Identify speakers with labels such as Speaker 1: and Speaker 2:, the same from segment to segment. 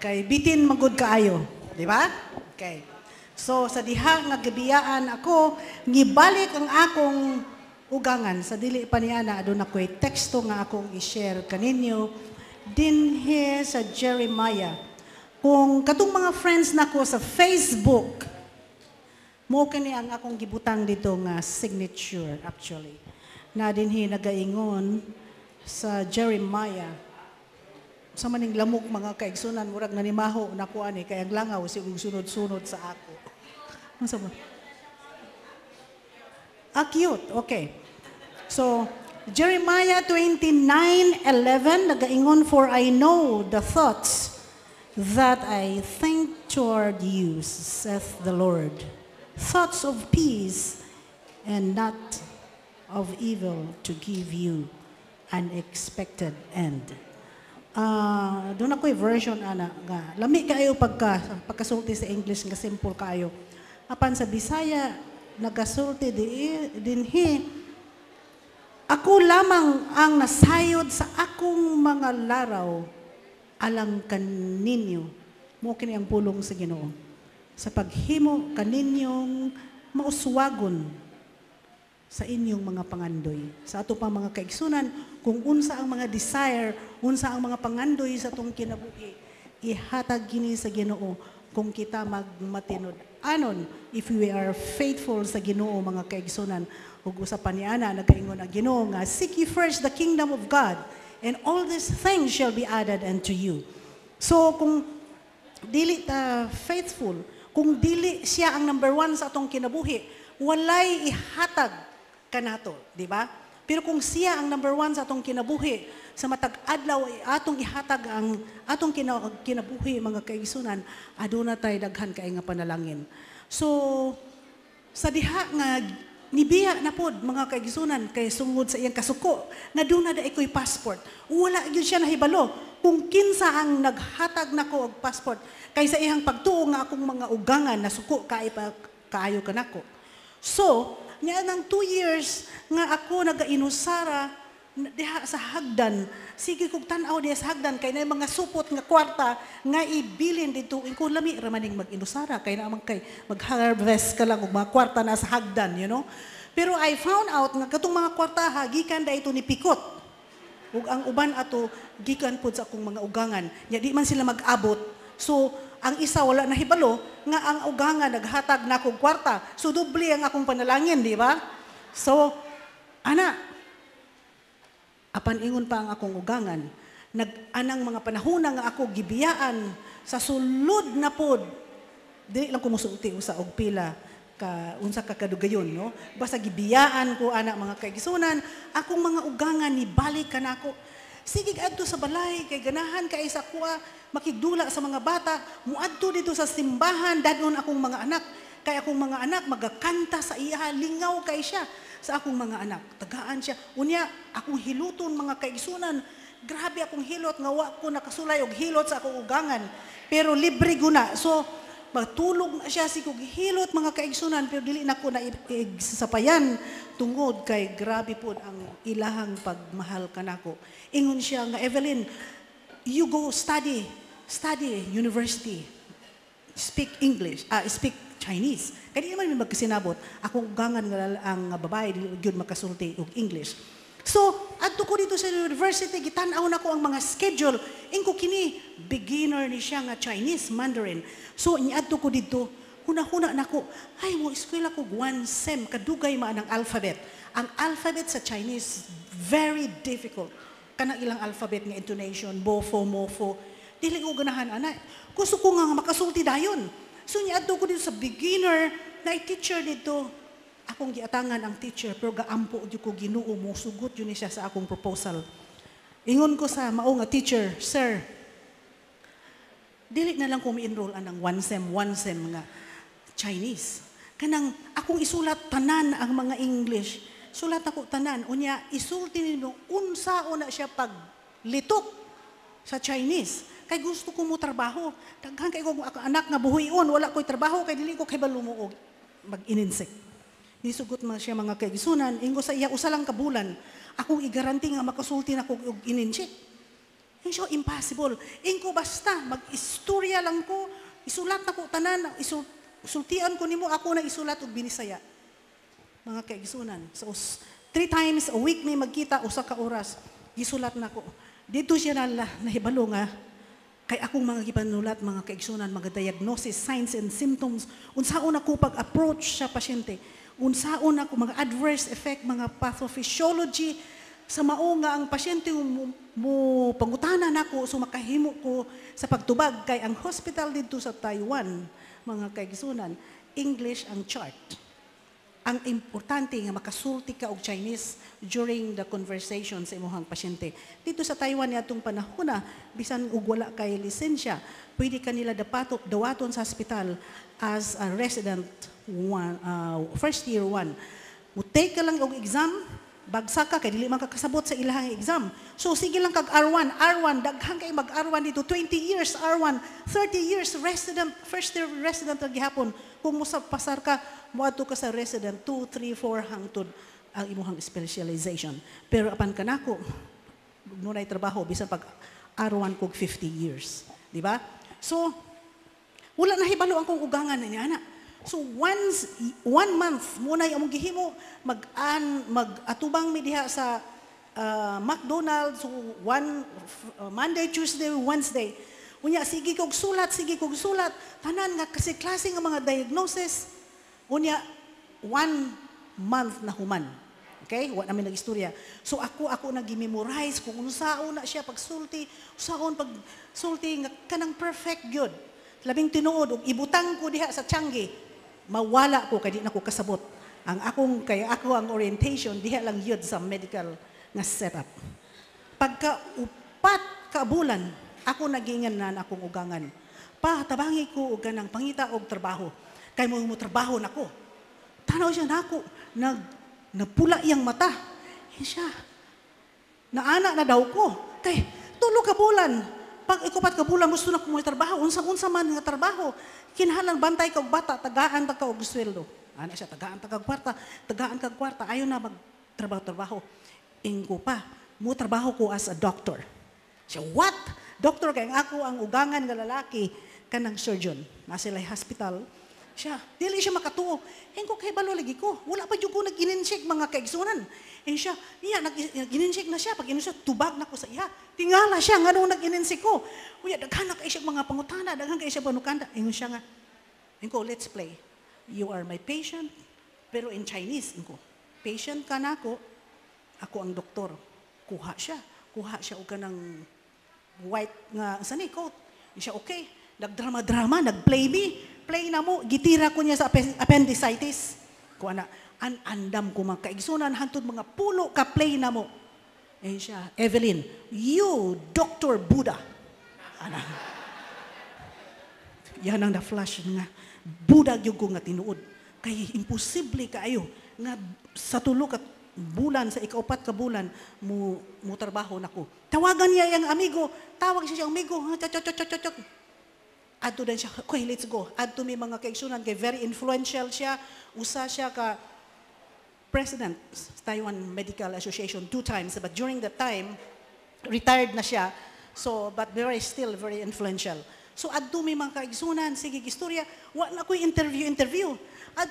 Speaker 1: Kay bitin magud kaayo, di ba? Okay. So sa diha nga gibiyaan ako ngibalik ang akong ugangan sa dili pa niya na aduna ko'y teksto nga akong i-share kaninyo dinhi sa Jeremiah. Kung katong mga friends nako sa Facebook, mo kani ang akong gibutang dito nga signature actually. Na dinhi nagaingon sa Jeremiah. Sa maning lamok mga kaigsunan murag nanimaho nako ani kay ang langaw si sunod-sunod sa ako. Unsa ba? Cute. Okay. So, Jeremiah 29:11 nagaingon, "For I know the thoughts that I think toward you, saith the Lord, thoughts of peace and not of evil, to give you an expected end." Doon ako'y version ana nga lami kayo pagkasulti sa English nga simple kayo. Apan sa Bisaya nagasulti dinhi, "Ako lamang ang nasayod sa akong mga laraw alang kaninyo." Mo kini ang pulong sa Ginoo sa paghimo kaninyong mauswagon sa inyong mga pangandoy. Sa ato pang mga kaigsunan, kung unsa ang mga desire, unsa ang mga pangandoy sa atong kinabuhi, ihatag gini sa Ginoo kung kita magmatinod. Anon, if we are faithful sa Ginoo mga kaigsunan, ug usapan ni ana nagaingon ang Ginoo nga, "Seek ye first the kingdom of God, and all these things shall be added unto you." So kung dili ta faithful, kung dili siya ang number one sa atong kinabuhi, walay ihatag kanato, di ba? Pero kung siya ang number one sa atong kinabuhi, sa matag adlaw atong ihatag ang atong kinabuhi mga kaigsunan, aduna tay daghan kay nga panalangin. So sa diha nga nibiya na pod mga kaigsunan kay sungod sa iyang kasuko, na duna da iko'y passport. Wala gyud siya nahibalo kung kinsa ang naghatag nako og passport kay sa iyang pagtuo nga akong mga ugangan na suko kaayo kanako. So niya nang 2 years nga ako nagainusara diha sa hagdan. Sige kog tan-aw diha sa hagdan kay na mga supot nga kwarta nga ibilin dito. Kung lami ra maning mag-inusara kay naman kay mag-harvest ka lang og mga kwarta na sa hagdan, you know. Pero I found out nga katong mga kwarta gikan da ito ni Pikot. Ug ang uban ato gikan pud sa akong mga ugangan. Nya di man sila mag-abot. So ang isa wala nahibalo nga ang ugangan naghatag na kog kwarta. So doble ang akong panalangin, di ba? So ana, apan ingon pa ang akong ugangan, nag-anang mga panahon nga ako gibiyaan sa sulod na pod. Dili lang ko musulti usa og pila ka unsa ka kadugayon, no? Basta gibiyaan ko ana mga kaigsunan, akong mga ugangan ni balik kanako. Sige adto sa balay kay ganahan kay sa kuha makigdula sa mga bata, muadto dito sa simbahan dadon akong mga anak. Kay akong mga anak magakanta sa iya, lingaw kay siya sa akong mga anak. Tagaan siya. Unya akong hiluton mga kaigsunan. Grabe akong hilot nga wa ko nakasulay og hilot sa akong ugangan. Pero libre guna. So matulog na siya sigog hilot mga kaigsunan pero dili na ko na sapayan tungod kay grabe pod ang ilahang pagmahal kanako. Ingon siya nga, "Evelyn, you go study university. Speak English, speak Chinese." Kaya di naman may magkasinabot. Akong ugangan nga ang babae, di gyud makasulti og English. So, adto ko dito sa university, gitan-aw na ko ang mga schedule. Ingko kini, beginner ni siya nga Chinese, Mandarin. So, niadto ko dito, huna-huna na ko, ay, mo eskwela ko 1 sem, kadugay man ang alphabet. Ang alphabet sa Chinese, very difficult. Kanang ilang alphabet nga intonation, bofo, mofo. Dili ko ganahan, ana. Gusto ko nga makasulti dayon. So, niadto ko dito sa beginner, na teacher dito. Akong giatangan ang teacher, pero gaampo di ko Ginoo mo, sugot yun siya sa akong proposal. Ingon ko sa mao nga teacher, "Sir, dili na lang ko mi-enroll anang 1 sem nga Chinese. Kanang akong isulat tanan ang mga English. Sulat ako tanan. Unya, isulti ninyo, unsa na siya paglitok sa Chinese. Kay gusto ko mo trabaho. Daghan kay kong anak nga buhuyon, wala ko'y trabaho, kay dili ko kay balumuog mag-ininsik. Nisugot man siya mga kaigsunan, ingo sa iya usa lang kabulan, akong igaranti nga makasulti na kog og ininsik. Hindi siya impossible. Inko basta, mag-istorya lang ko, isulat na ko tanan, isultian ko nimo ako na isulat og Binisaya. Mga kaigsunan. So, 3 times a week may magkita, usa ka oras, isulat na ko. Dito siya nahibalo nga, kay akong mga gipanulat, mga kaigsunan, mga diagnosis, signs and symptoms, unsaon ako pag-approach sa pasyente, unsaon ako mga adverse effect, mga pathophysiology, sa mao nga ang pasyente mo pangutanan nako so makahimo ko sa pagtubag kay ang hospital dito sa Taiwan, mga kaigsunan, English ang chart. Ang importante nga makasulti ka og Chinese during the conversation sa imong pasyente. Dito sa Taiwan niadtong panahon na bisan og wala kay lisensya, pwede kanila dawaton sa hospital as a resident first year 1. Take ka lang og exam, bagsak ka kay dili man ka kasabot sa ilahang exam. So sige lang kag R1 daghan kay mag R1 dito 20 years R1, 30 years resident, first year resident ang gihapon. Kung pasar ka, moadto ka sa resident 2, 3, 4 hangtod ang imong specialization. Pero apan kanako nunay trabaho bisan pag R1 kog 50 years, di ba? So wala na hibalo ang kong ugangan ni ana. So once 1 month muna yung gihimo mag-atubang mi diha sa McDonald's so Monday, Tuesday, Wednesday. Unya sige kog sulat tanan nga kasi klase nga mga diagnosis. Unya 1 month na human. Okay? Wa namin nagistorya. So ako nag-memorize kung unsaon na siya pagsulti, usaon pagsulti nga kanang perfect gyud. Labing tinuod og ibutang ko diha sa Changi. Mawala ko kay di na ko kasabot. Ako ang orientation diha lang yun sa medical nga setup. Pagka upat ka bulan, ako nagingan na akong ugangan. Tabangi ko og ganang pangita og trabaho. Kay mo trabaho nako. Tanaw siya nako, napula iyang mata. Siya. Naana na daw ko. Kay 3 ka bulan. Pag ikupat ka bulan gusto na ko mo trabaho, unsa man nga trabaho. Kinahanglan bantay kag bata, tagaan ta ka og sweldo. Ana siya tagaan kag kwarta, ayo na magtrabaho. Ingko pa, mo trabaho ko as a doctor. Siya, what? Doctor kay ako ang ugangan nga lalaki kanang surgeon. Na sila hospital. Siya, dili siya makatuo. Ingko kay balo lagi ko. Wala pa jud ko nag-incheck mga kaigsunan. Siya, nag-incheck na siya. Pag siya, tubag na ko sa iya. Tingala siya, nga nung nag-incheck ko. Uya, daghan na kay siya mga pangutana, daghan kay siya panukanda. Siya nga, let's play. You are my patient, pero in Chinese, patient ka na ako ang doktor. Kuha siya o ka ng white nga, sani, coat. Siya, okay. Nagdrama-drama, nag-play na mo, gitira ko niya sa appendicitis. Kuha na, andam ko mga kaigsunan, hantod mga pulo ka play na mo. Siya, Evelyn, you, Dr. Buddha. Ana. Yan ang na-flash nga. Buddha yung ko nga tinuod. Kaya imposible kaayo nga sa 3 ka bulan, sa ika-4 ka bulan, mo trabaho na ko. Tawagan niya yung amigo. Tawag siya siyang amigo. Chok. Adto din siya, okay, let's go. Adto may mga kaigsunan, kay very influential siya. Usa siya ka president sa Taiwan Medical Association 2 times. But during that time, retired na siya. So, but still very influential. So, adto may mga kaigsunan, sige, istorya. Wala ko'y interview.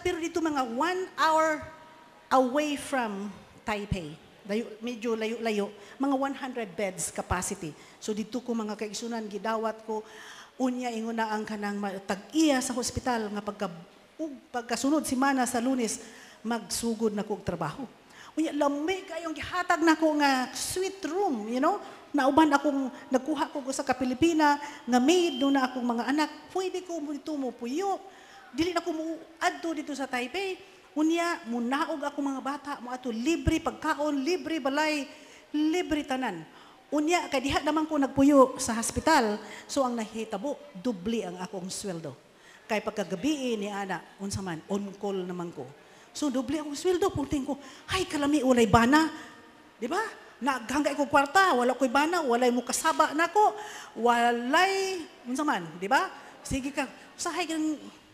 Speaker 1: Pero dito mga 1 hour away from Taipei. Medyo layo-layo. Mga 100 beds capacity. So, dito ko mga kaigsunan, gidawat ko. Unya ingon na ang kanang tag-iya sa hospital nga pagkasunod semana sa Lunes magsugod na ko og trabaho. Unya lamig kayong gihatag nako nga suite room, Nauban akong nagkuha ko sa Pilipina nga maid do na akong mga anak. Pwede ko dito mo puyo. Dili na ko mo adto dito sa Taipei. Unya munaog ako mga bata mo ato libre pagkaon, libre balay, libre tanan. Unya, kay diha naman ko nagpuyo sa hospital, so ang nahitabo, dubli ang akong sweldo. Kay pagkagabi ni Ana, unsa man, on call naman ko. So dubli akong sweldo, punting ko, ay kalami, walay bana. Di ba? Naghangga ko kwarta, wala ko'y bana, walay mo kasaba na ko, walay, unsa man, di ba? Sige ka, usahay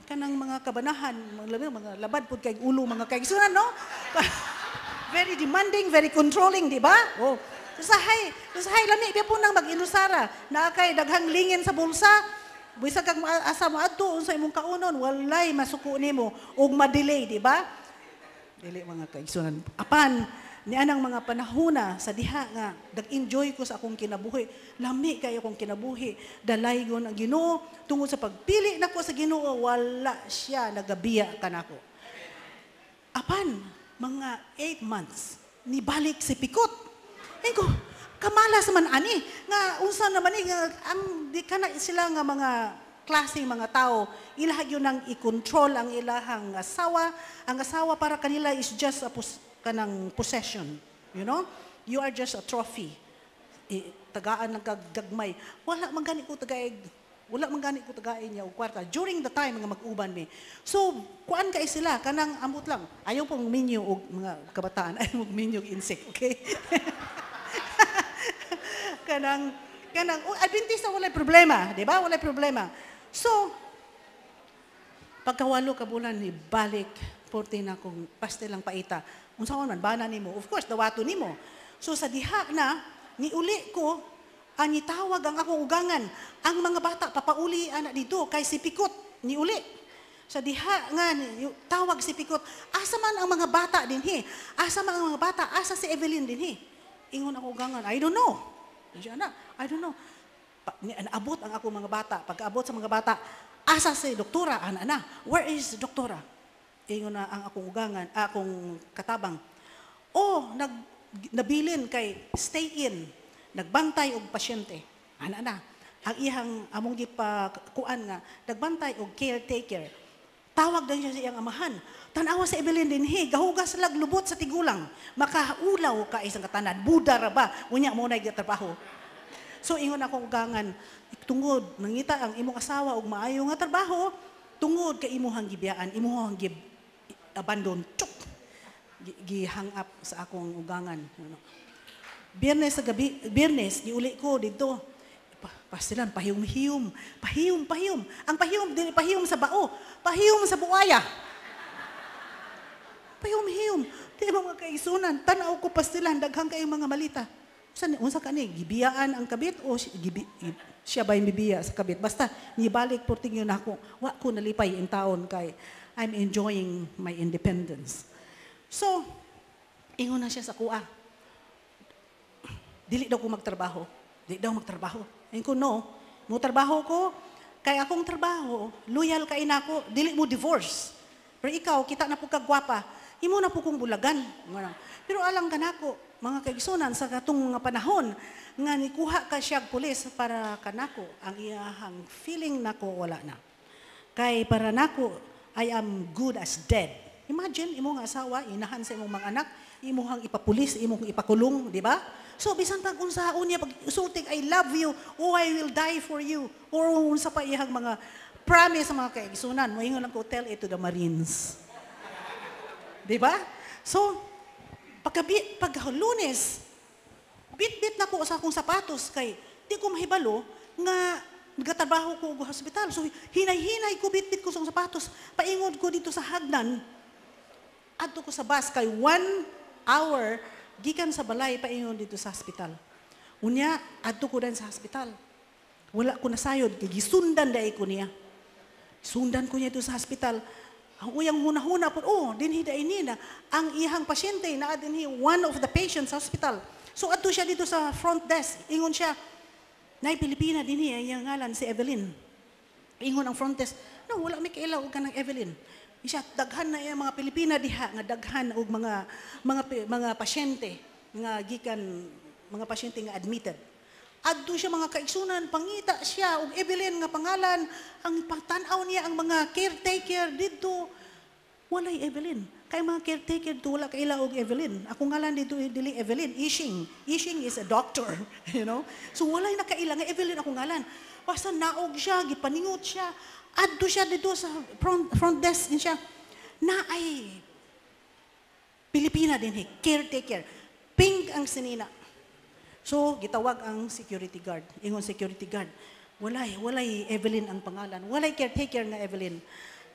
Speaker 1: kanang mga kabanahan, mga labad po kay ulo, mga kaigsunan, no? Very demanding, very controlling, di ba? Oh. Usahay, lami biya po nang mag-inusara. Na kay daghang lingin sa bulsa. Bisag kag asa mo adto unsa imong kaunon, walay masuko nimo ug ma-delay, di ba? Dili mga kaigsunan. Apan ni anang mga panahona sa diha nga nag-enjoy ko sa akong kinabuhi. Lami kayo akong kinabuhi. Dalaygon ang Ginoo tungod sa pagpili nako sa Ginoo, wala siya nagabiya kanako. Apan mga 8 months nibalik si Pikot. Ay ko, kamalas man ani nga unsa naman ni nga ang di kana sila nga mga klaseng mga tao ilaha gyud nang i-control ang ilahang asawa. Ang asawa para kanila is just a kanang possession, you know? You are just a trophy. Tagaan ng gagmay. Wala man gani ko tagain niya og kwarta during the time nga mag-uban mi. So, kuan kay sila kanang ambot lang. Ayaw pong minyo og mga kabataan, ayaw mong minyo og insect, okay? kanang Adventista walay problema, di ba? Walay problema. So, pagkawalo ka bulan ni balik 14 na kung pastelang paita. Unsa man bana nimo? Of course, dawato nimo. So sa diha na niuli ko ani tawag ang akong ugangan. Ang mga bata papauli ana dito kay si Pikot niuli. Sa diha nga tawag si Pikot, asa man ang mga bata dinhi? Asa man ang mga bata? Asa si Evelyn dinhi? Ingon ako ugangan, I don't know. I don't know. Naabot ang akong mga bata. Pagkaabot sa mga bata, asa si doktora? Ana, where is doktora? Ingon na ang akong ugangan, akong katabang. Nabilin kay stay in. Nagbantay og pasyente. Ana. Ang ihang among gipakuan nga, nagbantay og caretaker. Tawag daw siya sa iyang amahan. Tanawa sa Evelyn dinhi, gahugas lag lubot sa tigulang. Makaulaw ka isang katanan. Buda ra ba? Unya mo na trabaho. So ingon akong ugangan, tungod mangita ang imong asawa og maayo nga trabaho, tungod kay imuhang gibiyaan, imuhang abandon. Chuk. Gihang up sa akong ugangan. Biyernes sa gabi, Biyernes giuli ko dito. Pastilan, pahiyom-hiyom. Pahiyom. Ang pahiyom, dili pahiyom sa bao. Pahiyom sa buaya. Pahiyom-hiyom. Di mga kaisunan. Tanaw ko pastilan, daghang kayong mga malita. Unsa kani? Gibiyaan ang kabit o siya ba yung bibiya sa kabit? Basta, nibalik po tingin ako. Wa ko nalipay in taon kay I'm enjoying my independence. So, ingon na siya sa kuha. Dili daw ko magtrabaho. Ayun ko, no. Mo trabaho ko, kay akong trabaho, loyal kay nako, dili mo divorce. Pero ikaw, kita na po kagwapa, imo na po kong bulagan. Pero alang ka nako, mga kaigsunan, sa katong mga panahon, nga nikuha ka siya pulis para kanako, ang iyahang feeling nako wala na. Kay para nako, I am good as dead. Imagine, imong asawa, inahan sa imong mga anak, imuhang ipapulis, imong ipakulong, di ba? So, bisan tag unsaon niya, pag usultig, I love you, or I will die for you, or unsa pa iyang mga promise sa mga kaigsunan, moingon lang ko, tell it to the Marines. Di ba? So, pag Lunes, bit-bit na ko sa akong sapatos, kay di ko mahibalo, nga nagatrabaho ko sa hospital. So, hinay-hinay ko, bit-bit ko sa sapatos, paingod ko dito sa hagdan, adto ko sa bus, kay 1 hour, gikan sa balay, paingon dito sa hospital. Unya, adto ko din sa hospital. Wala ko nasayod, gisundan dai ko niya. Sundan ko niya dito sa hospital. Ang uyang huna-huna po, dinhi dai niya. Ang ihang pasyente, na dinhi, one of the patients sa hospital. So, adto siya dito sa front desk. Ingon siya, nay Pilipina dinhi, ang ngalan si Evelyn. Ingon ang front desk, no, wala may kailaw ka ng Evelyn. Siya, daghan na yung mga Pilipina diha, nga daghan og mga pasyente, mga pasyente nga admitted. Adto siya mga kaigsunan, pangita siya, og Evelyn nga pangalan, ang pagtanaw niya ang mga caretaker dito, walay Evelyn. Kay mga caretaker dito, wala kaila og Evelyn. Ako ngalan dito, dili Evelyn, Ishing. Ishing is a doctor, you know. So walay na kaila nga Evelyn ako ngalan. Basta naog siya, gipaningot siya, adto siya dito sa front desk din siya. Na ay Pilipina din, caretaker. Pink ang sinina. So, gitawag ang security guard. Ingon security guard, walay Evelyn ang pangalan. Walay caretaker na Evelyn.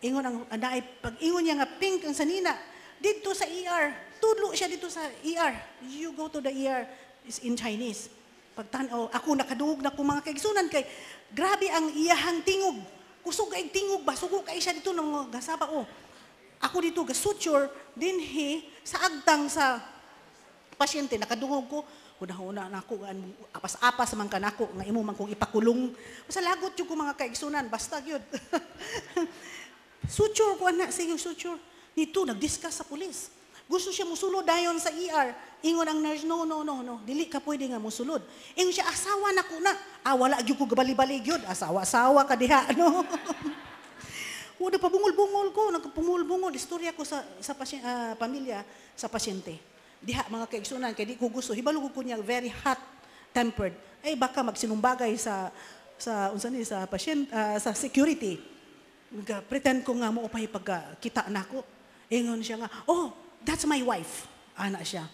Speaker 1: Ingon pag ingon niya nga pink ang sinina, dito sa ER. Tudlo siya dito sa ER. You go to the ER. is in Chinese. Pagtanaw, ako nakadungog na ko mga kaigsunan kay grabe ang iyahang tingog. Kusog kay tingog ba sugo kay siya dito nang gasaba oh. Ako dito gasuture dinhi sa agtang sa pasyente nakadungog ko. Una-una na ako apas-apas man kanako nga imo man kong ipakulong. Basta lagot jud ko mga kaigsunan basta gyud. Suture ko ana sige suture. Dito nag-discuss sa pulis. Gusto siya musulod dayon sa ER. Ingon ang nurse, no. Dili ka pwede nga musulod. Ingon siya, asawa na ko na. Wala gyud ko gabali-bali gyud. Asawa ka diha, no? Wala pa bungol-bungol ko. Nagpumul-bungol. Istorya ko sa pamilya, sa pasyente. Diha, mga kaigsunan, kaya di ko gusto. Hibalo ko niya, very hot-tempered. Ay, baka magsinumbagay sa pasyente, sa security. Pretend ko nga mo upay pagkita na ako. Ingon siya nga, oh, that's my wife. Ana siya.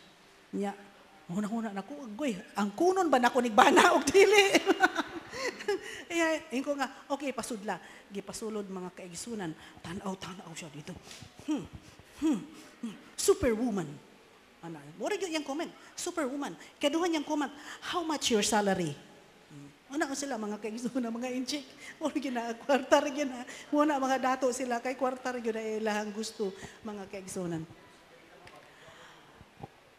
Speaker 1: Niya, huna na ko, agoy, ang kunon ba na ko nigbana o dili? Ingo nga, okay, pasudla. Gipasulod mga kaigsunan. Tanaw siya dito. Superwoman. Ana, mura yun yung comment. Superwoman. Kaduhan yung comment, how much your salary? Una ko sila mga kaigsunan, mga inchik. Mura yun na, kwartar yun na. Muna mga dato sila, kay kwartar yun na ilahang gusto mga kaigsunan.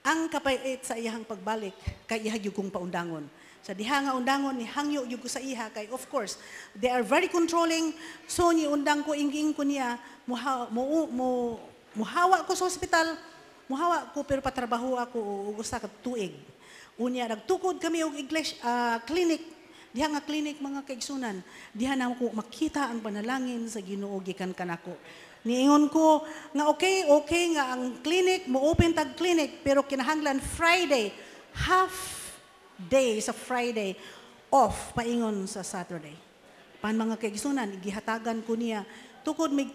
Speaker 1: Ang kapait sa iyahang pagbalik, kay ihag yung kong paundangon. Sa diha nga undangon, ni hangyo yung ko sa iha, kay of course, they are very controlling, so ni undang ko, inging ko niya, muhawa ko sa hospital, muhawa ko, pero patrabaho ako, ugusta ka tuig. Unya, nagtukod kami og clinic, diha nga clinic mga kaigsunan, diha na ako makita ang panalangin sa Ginoo gikan kanako. Niingon ko nga okay nga ang clinic, mo-open tag clinic, pero kinahanglan Friday, half day sa Friday, off, paingon sa Saturday. Pan mga kaigsunan, gihatagan ko niya, tukod may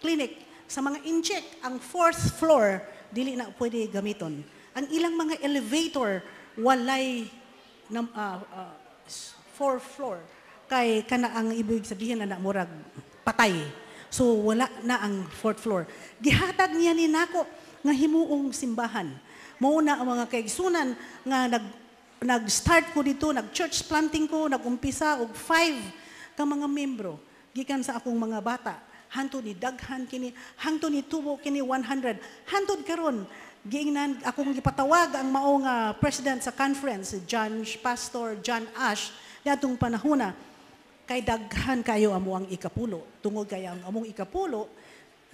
Speaker 1: clinic, sa mga incheck, ang 4th floor, dili na pwede gamiton. Ang ilang mga elevator, walay 4th floor, kay kana ang ibig sabihin na murag patay. So, wala na ang 4th floor. Gihatag niya ni nako nga himuong simbahan. Mauna ang mga kaigsunan nga nag-start ko dito, nag-church planting ko, nag-umpisa og 5 ka mga membro. Gikan sa akong mga bata. Hantod ni daghan kini, hantod ni tubo kini 100. Hantod karon giingnan akong gipatawag ang mao nga president sa conference, Pastor John Ash, datong panahona. Kay daghan kayo amo ang ikapulo. Tungod kay ang among ikapulo,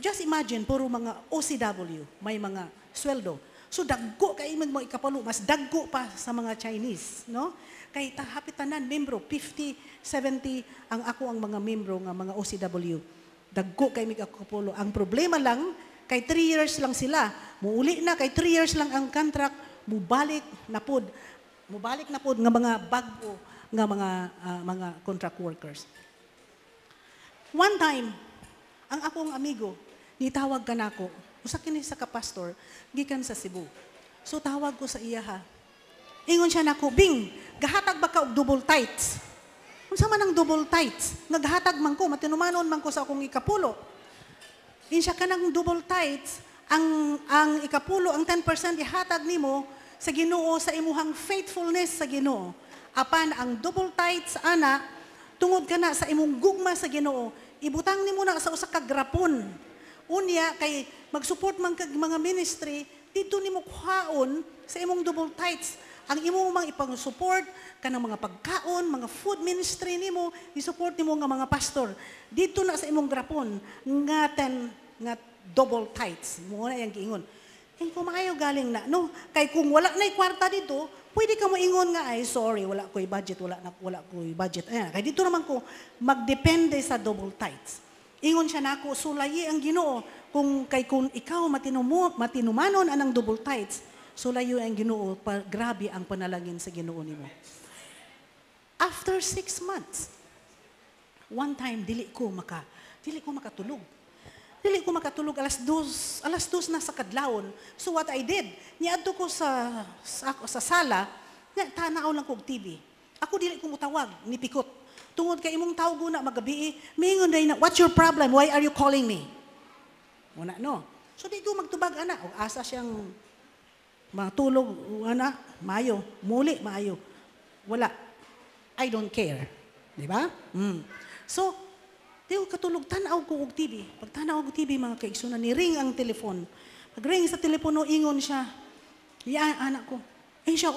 Speaker 1: just imagine, puro mga OCW, may mga sweldo. So daggo kay mga ikapulo, mas daggo pa sa mga Chinese, no? Kay hapitanan membro 50, 70 ang ako ang mga membro nga mga OCW. Daggo kay mga ikapulo. Ang problema lang kay 3 years lang sila. Muuli na kay 3 years lang ang contract, mubalik na pod nga mga bago nga mga contract workers. One time, ang akong amigo, nitawag ka nako, usa kini sa kapastor, gikan sa Cebu. So tawag ko sa iya ha. Ingon siya nako, Bing, gahatag ba ka og double tights? Unsa man ang double tights? Naghatag man ko, matinumanon man ko sa akong ikapulo. Insya ka ng double tights, ang ikapulo, ang 10% ihatag nimo sa Ginoo, sa imuhang faithfulness sa Ginoo. Apan ang double tithes ana tungod kana sa imong gugma sa Ginoo, ibutang nimo na sa usa ka grapon. Unya kay mag-support man kag mga ministry, dito nimo kuhaon sa imong double tithes. Ang imong mga ipang-support kanang mga pagkaon, mga food ministry nimo, i-support nimo nga mga pastor. Dito na sa imong grapon nga double tithes. Mo na yang giingon. Kung maayo galing na, no? Kay kung wala na'y kwarta dito, pwede ka mo ingon nga, ay sorry, wala ko'y budget, wala ko'y budget. Ayan, kaya dito naman ko, magdepende sa double tithes. Ingon siya na ako, sulayi ang Ginoo, kung ikaw matinumanon anang double tithes, sulayo ang Ginoo, grabe ang panalangin sa Ginoo nimo. After 6 months, one time, dili ko makatulog. Dili ko makatulog alas 2 na sa kadlawon. So what I did, niadto ko sa sala, tanaw lang kog TV. Ako dili ko mutawag, ni pikot. Tungod kay imong tawgo na magabi, mingon day na, what's your problem? Why are you calling me? Muna no. So di ko magtubag ana, og asa siyang Matulog, ana, maayo. Muli, maayo. Wala. I don't care. Di ba? So, di ko katulog, tanaw ko og TV. Pag tanaw og TV, mga kaigsunan, ni-ring ang telefon. Pag ring sa telepono, ingon siya. Anak ko. Siya,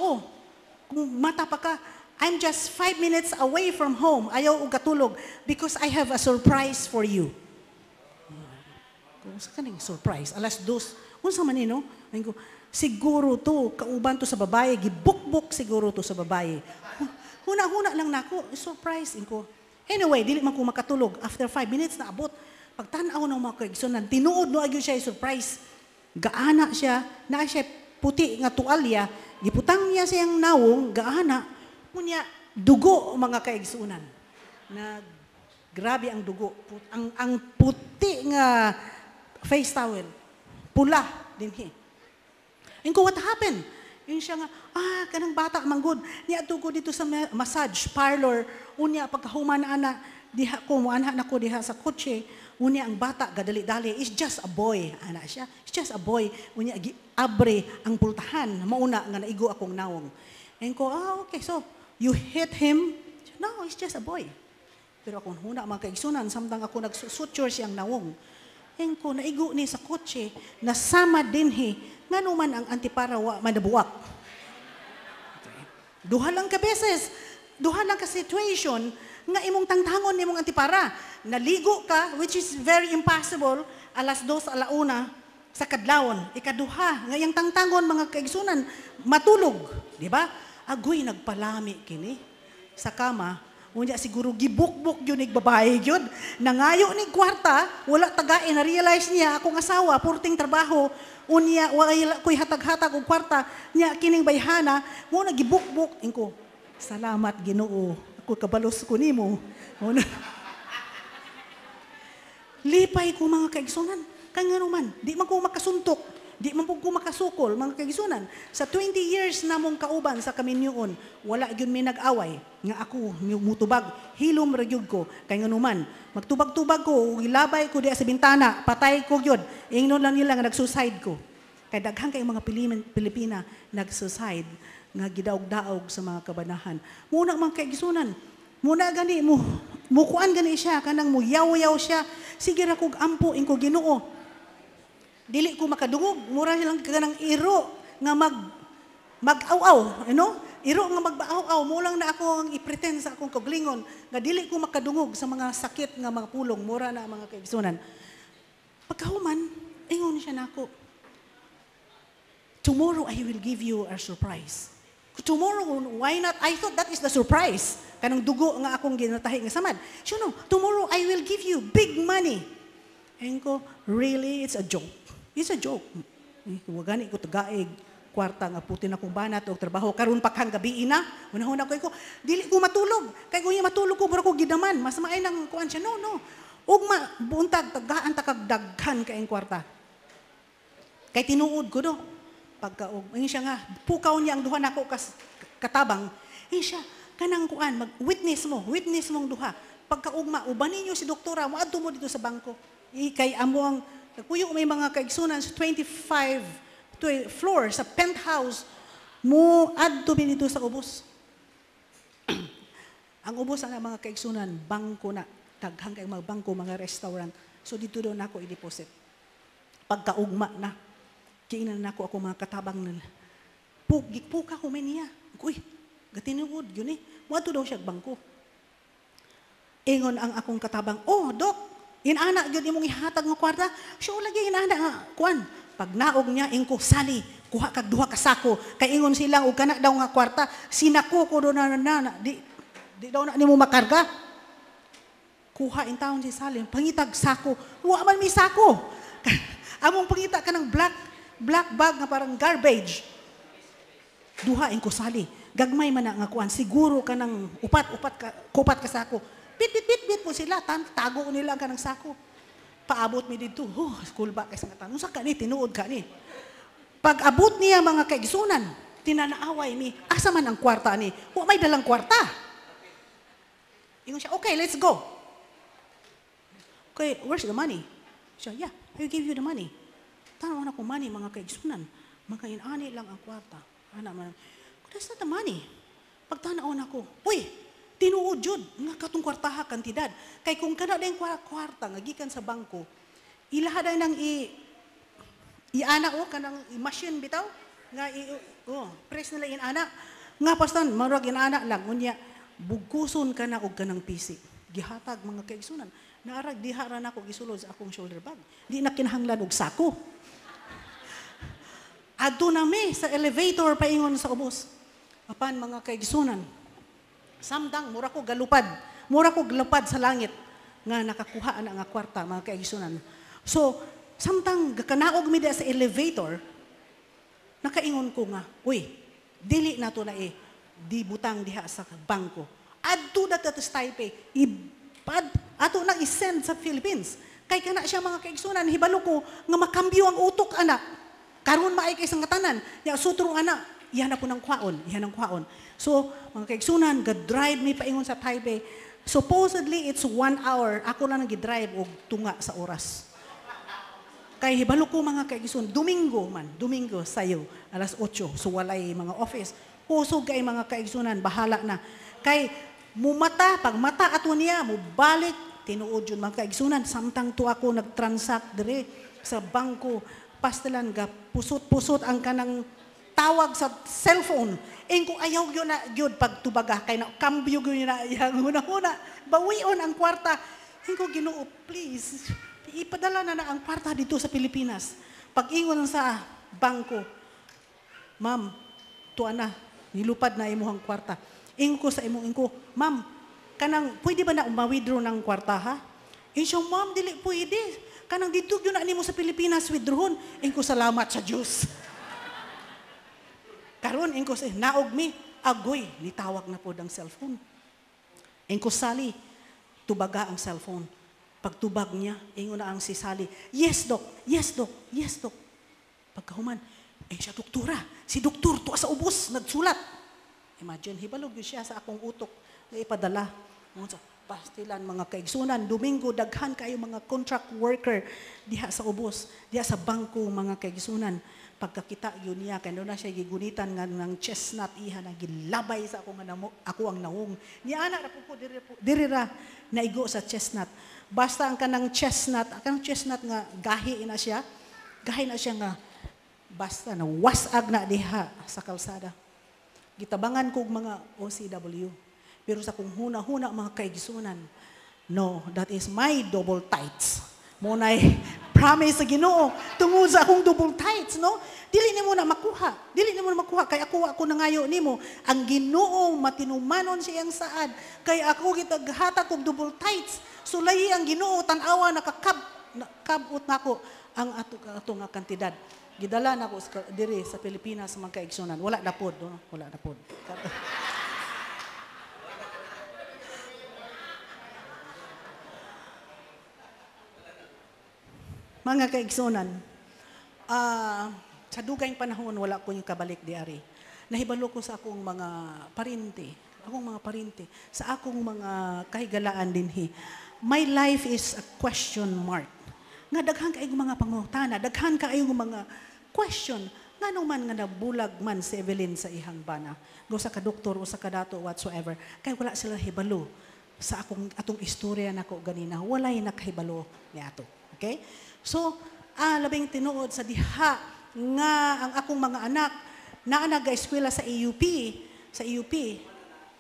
Speaker 1: kung mata pa ka, I'm just 5 minutes away from home. Ayaw og katulog because I have a surprise for you. Kung sa kaning surprise, alas 2. Unsa man no? Ayun ko, siguro to, kauban to sa babae, gibukbuk siguro to sa babae. Huna-huna lang nako, surprise ko. Anyway, dili man ko makatulog. After 5 minutes na abot, pagtanaw ng mga kaigsunan, tinuod no agyo siya surprise. Gaana siya, na siya puti nga tualya, giputang niya siyang nawong, gaana, kunya dugo mga kaigsunan. Na grabe ang dugo. Ang puti nga face towel, pula dinhi. Inko, what happened? Yung siya nga, kanang bata manggod. Niya tugo dito sa massage parlor. Unya, pagkahuman ana, diha ko, muanha na ko diha sa kotse. Unya, ang bata, gadali-dali, is just a boy. Ana siya, it's just a boy. Unya, abre ang pultahan. Mauna nga naigo akong nawong. And ko, okay, so, you hit him? No, it's just a boy. Pero akong huna, mga kaigsunan, samtang ako nagsusuture siyang nawong. And ko, naigo ni sa kotse, nasama dinhi, nga naman ang antipara wa manabuak. Okay. Duha lang ka beses, duha lang ka situation, nga imong tangtangon ni mong antipara. Naligo ka, which is very impossible, alas 2, alauna, sa kadlawon. Ikaduha, ngayang tangtangon mga kaigsunan, matulog. Di ba? Agoy, nagpalami kini sa kama. Unya siguro gibukbuk yun babae yun. Nangayo ni kwarta, wala tagain, na-realize niya, akong asawa, purting trabaho, unya, wala ko'y hatag-hatag o kwarta, niya kining bayhana, muna gibukbuk, inko, salamat Ginoo, ako kabalos ko nimo. Lipay ko mga kaigsunan, kanya naman, di man ko makasuntok, di man po ko makasukol, mga kaigsunan. Sa 20 years na mong kauban sa kaminyoon, wala yun may nag-away. Nga ako, mutubag, hilom ragyog ko. Kaya nga naman, magtubag-tubag ko, ilabay ko diya sa bintana, patay ko yun. Ingnon lang nila nga nag-suicide ko. Kaya daghang kayong mga Pilipina nag-suicide, nga gidaog-daog sa mga kabanahan. Muna mga kaigsunan, muna gani mo, mukuan gani siya, kanang mo yaw-yaw siya. Sige ra kog ampo, ingko Ginoo. Dili ko makadungog, mura silang kanang iro nga mag-aw-aw, Iro nga mag-aw-aw, mo lang na ako ang i-pretend sa akong kaglingon, nga dili ko makadungog sa mga sakit nga mga pulong, mura na mga kaigsunan. Pagkahuman, ingon siya nako, tomorrow I will give you a surprise. Tomorrow, why not? I thought that is the surprise. Kanang dugo nga akong ginatahi nga samad. So no, tomorrow I will give you big money. And ko, really, it's a joke. It's a joke. Wagani ko tagaig, kwarta nga puti na kong banat o trabaho. Karon pa kang gabi na, unahuna ko, dili ko matulog. Kaya kung matulog ko, pero ko gidaman. Mas maay nang kuhan siya. No. Ugma, buuntag, tagaan, takagdaghan kayong kwarta. Kaya tinuod ko, pagkaog. Ayun siya nga, pukaw niya ang duha na ko katabang. Ayun siya, kanang kuhan, witness mong duha. Pagkaugma, ubanin niyo si doktora, maadto mo dito sa bangko. Kay amo ang kuyo may mga kaigsunan sa 25 floor sa penthouse mo adto dito sa ubos. Ang ubos ang mga kaigsunan, bangko na, daghang kay mga bangko, mga restaurant. So dito daw nako i-deposit. Pagkaugma na, kiinan nako ako mga katabang nila. Puka ko may niya. Uy, gatinuod yun Wato daw siya bangko. Ingon ang akong katabang, Dok, inana gyud imong ihatag nga kwarta. Siya lagi inana nga kuan. Pag naog niya ingko sali, kuha kag duha ka sako. Kay ingon sila og kana daw nga kwarta, sinako ko do na di daw na nimo makarga. Kuha in taon si Salim, pangitag sako. Wa man mi sako. Among pangita ka ng black bag nga parang garbage. Duha ingko sali. Gagmay man na nga kuan, siguro ka ng kupat ka sako. Bit po sila, tago nila ka ng sako. Paabot mi dito, school ba kasi nga tanong, sa kani, tinuod ka ni. Pag abot niya mga kaigsunan, tinanaaway mi, asa man ang kwarta ni? May dalang kwarta. Ingon siya, okay, let's go. Okay, where's the money? Siya, yeah, I will give you the money. Tanaw na ko money, mga kaigsunan. Mga inani lang ang kwarta. Ana man, that's not the money. Pagtanaon ako, uy, tinuod jud nga katong kwartaha kantidad. Kay kung kana dayong kwarta nga gikan sa bangko, ilaha day nang iana o kanang machine bitaw nga press nila inana. Nga pastan marag inana lang unya bugkuson ka na og kanang PC. Gihatag mga kaigsunan. Naarag diha ra nako gisulod sa akong shoulder bag. Di na kinahanglan og sako. Adto na mi sa elevator paingon sa ubos. Apan mga kaigsunan, samdang mura ko galupad. Mura ko galupad sa langit nga nakakuha na nga kwarta mga kaigsunan. So, samtang gakanaog mi sa elevator, nakaingon ko nga, uy, dili na to na di butang diha sa bangko. Adto na ta sa Taipei, ato nang isend sa Philippines. Kay kana siya mga kaigsunan, hibalo ko nga makambyo ang utok anak. Karon maay kay isang katanan, ya sutrong ana, iyan na po ng kwaon, So, mga kaigsunan, ga-drive mi paingon sa Taipei. Supposedly, it's 1 hour. Ako lang nag-drive og tunga sa oras. Kay hibalo ko mga kaigsunan, Domingo sayo, alas 8, so walay mga office. Usog kay mga kaigsunan, bahala na. Kay pag mata ato niya, mubalik, tinuod yun mga kaigsunan, samtang to ako nag-transact dire sa bangko, pastilan ga pusot-pusot ang kanang tawag sa cellphone. Ko ayaw yun na yun pagtubaga kay na kambyo yun na yang huna-huna. Bawion ang kwarta. Ko Ginoo, please, ipadala na ang kwarta dito sa Pilipinas. Pag-ingon sa bangko, ma'am, tuwa na, nilupad na imuhang kwarta. Ko sa imong ma'am, pwede ba na ma-withdraw ng kwarta ha? Siya, ma'am, dili pwede. Kanang dito yun na mo sa Pilipinas withdrawon. Ko salamat sa Diyos. Karon, ko naog mi, agoy, nitawag na po ang cellphone. Ko Sally, tubaga ang cellphone. Pagtubag niya, ingo na ang si Sally, yes, Dok. Pagkahuman, siya doktora. Si doktor, tuwa sa ubos, nagsulat. Imagine, hibalog yun siya sa akong utok na ipadala. Pastilan mga kaigsunan, Domingo, daghan kayo mga contract worker diha sa ubos, diha sa bangko mga kaigsunan. Pagkakita yun niya, kaya na siya gigunitan nga ng chestnut iha na gilabay sa ako ang naung. Niya anak na po dirira naigo sa chestnut. Basta ang kanang chestnut nga gahi na siya nga basta na wasag na diha sa kalsada. Gitabangan kog mga OCW. Pero sa kung huna-huna mga kaigsunan, no, that is my double tights. Muna'y promise sa Ginoo tungod sa akong double tights, no? Dili nimo na makuha. Kay ako nangayo nimo. Ang Ginoo matinumanon siyang saad. Kay ako gitaghatag og double tights. Sulayi ang Ginoo tan-awa nakakabot nako ang ato nga kantidad. Gidala nako diri sa Pilipinas mga kaigsunan. Wala na pod, no? Wala na pod. Mga kaigsunan, sa dugayng panahon, wala ko yung kabalik di ari. Nahibalo ko sa akong mga parinti, sa akong mga kahigalaan dinhi. My life is a question mark. Nga daghan kaayong mga pangutana, daghan kaayong mga question. Nga man nga nabulag man si Evelyn sa ihang bana. Go sa kadoktor o sa kadato whatsoever. Kaya wala sila hibalo sa atong istorya nako ganina. Walay nakahibalo ni ato. Okay? So, labing tinuod sa diha nga ang akong mga anak na nag-eskwela sa EUP,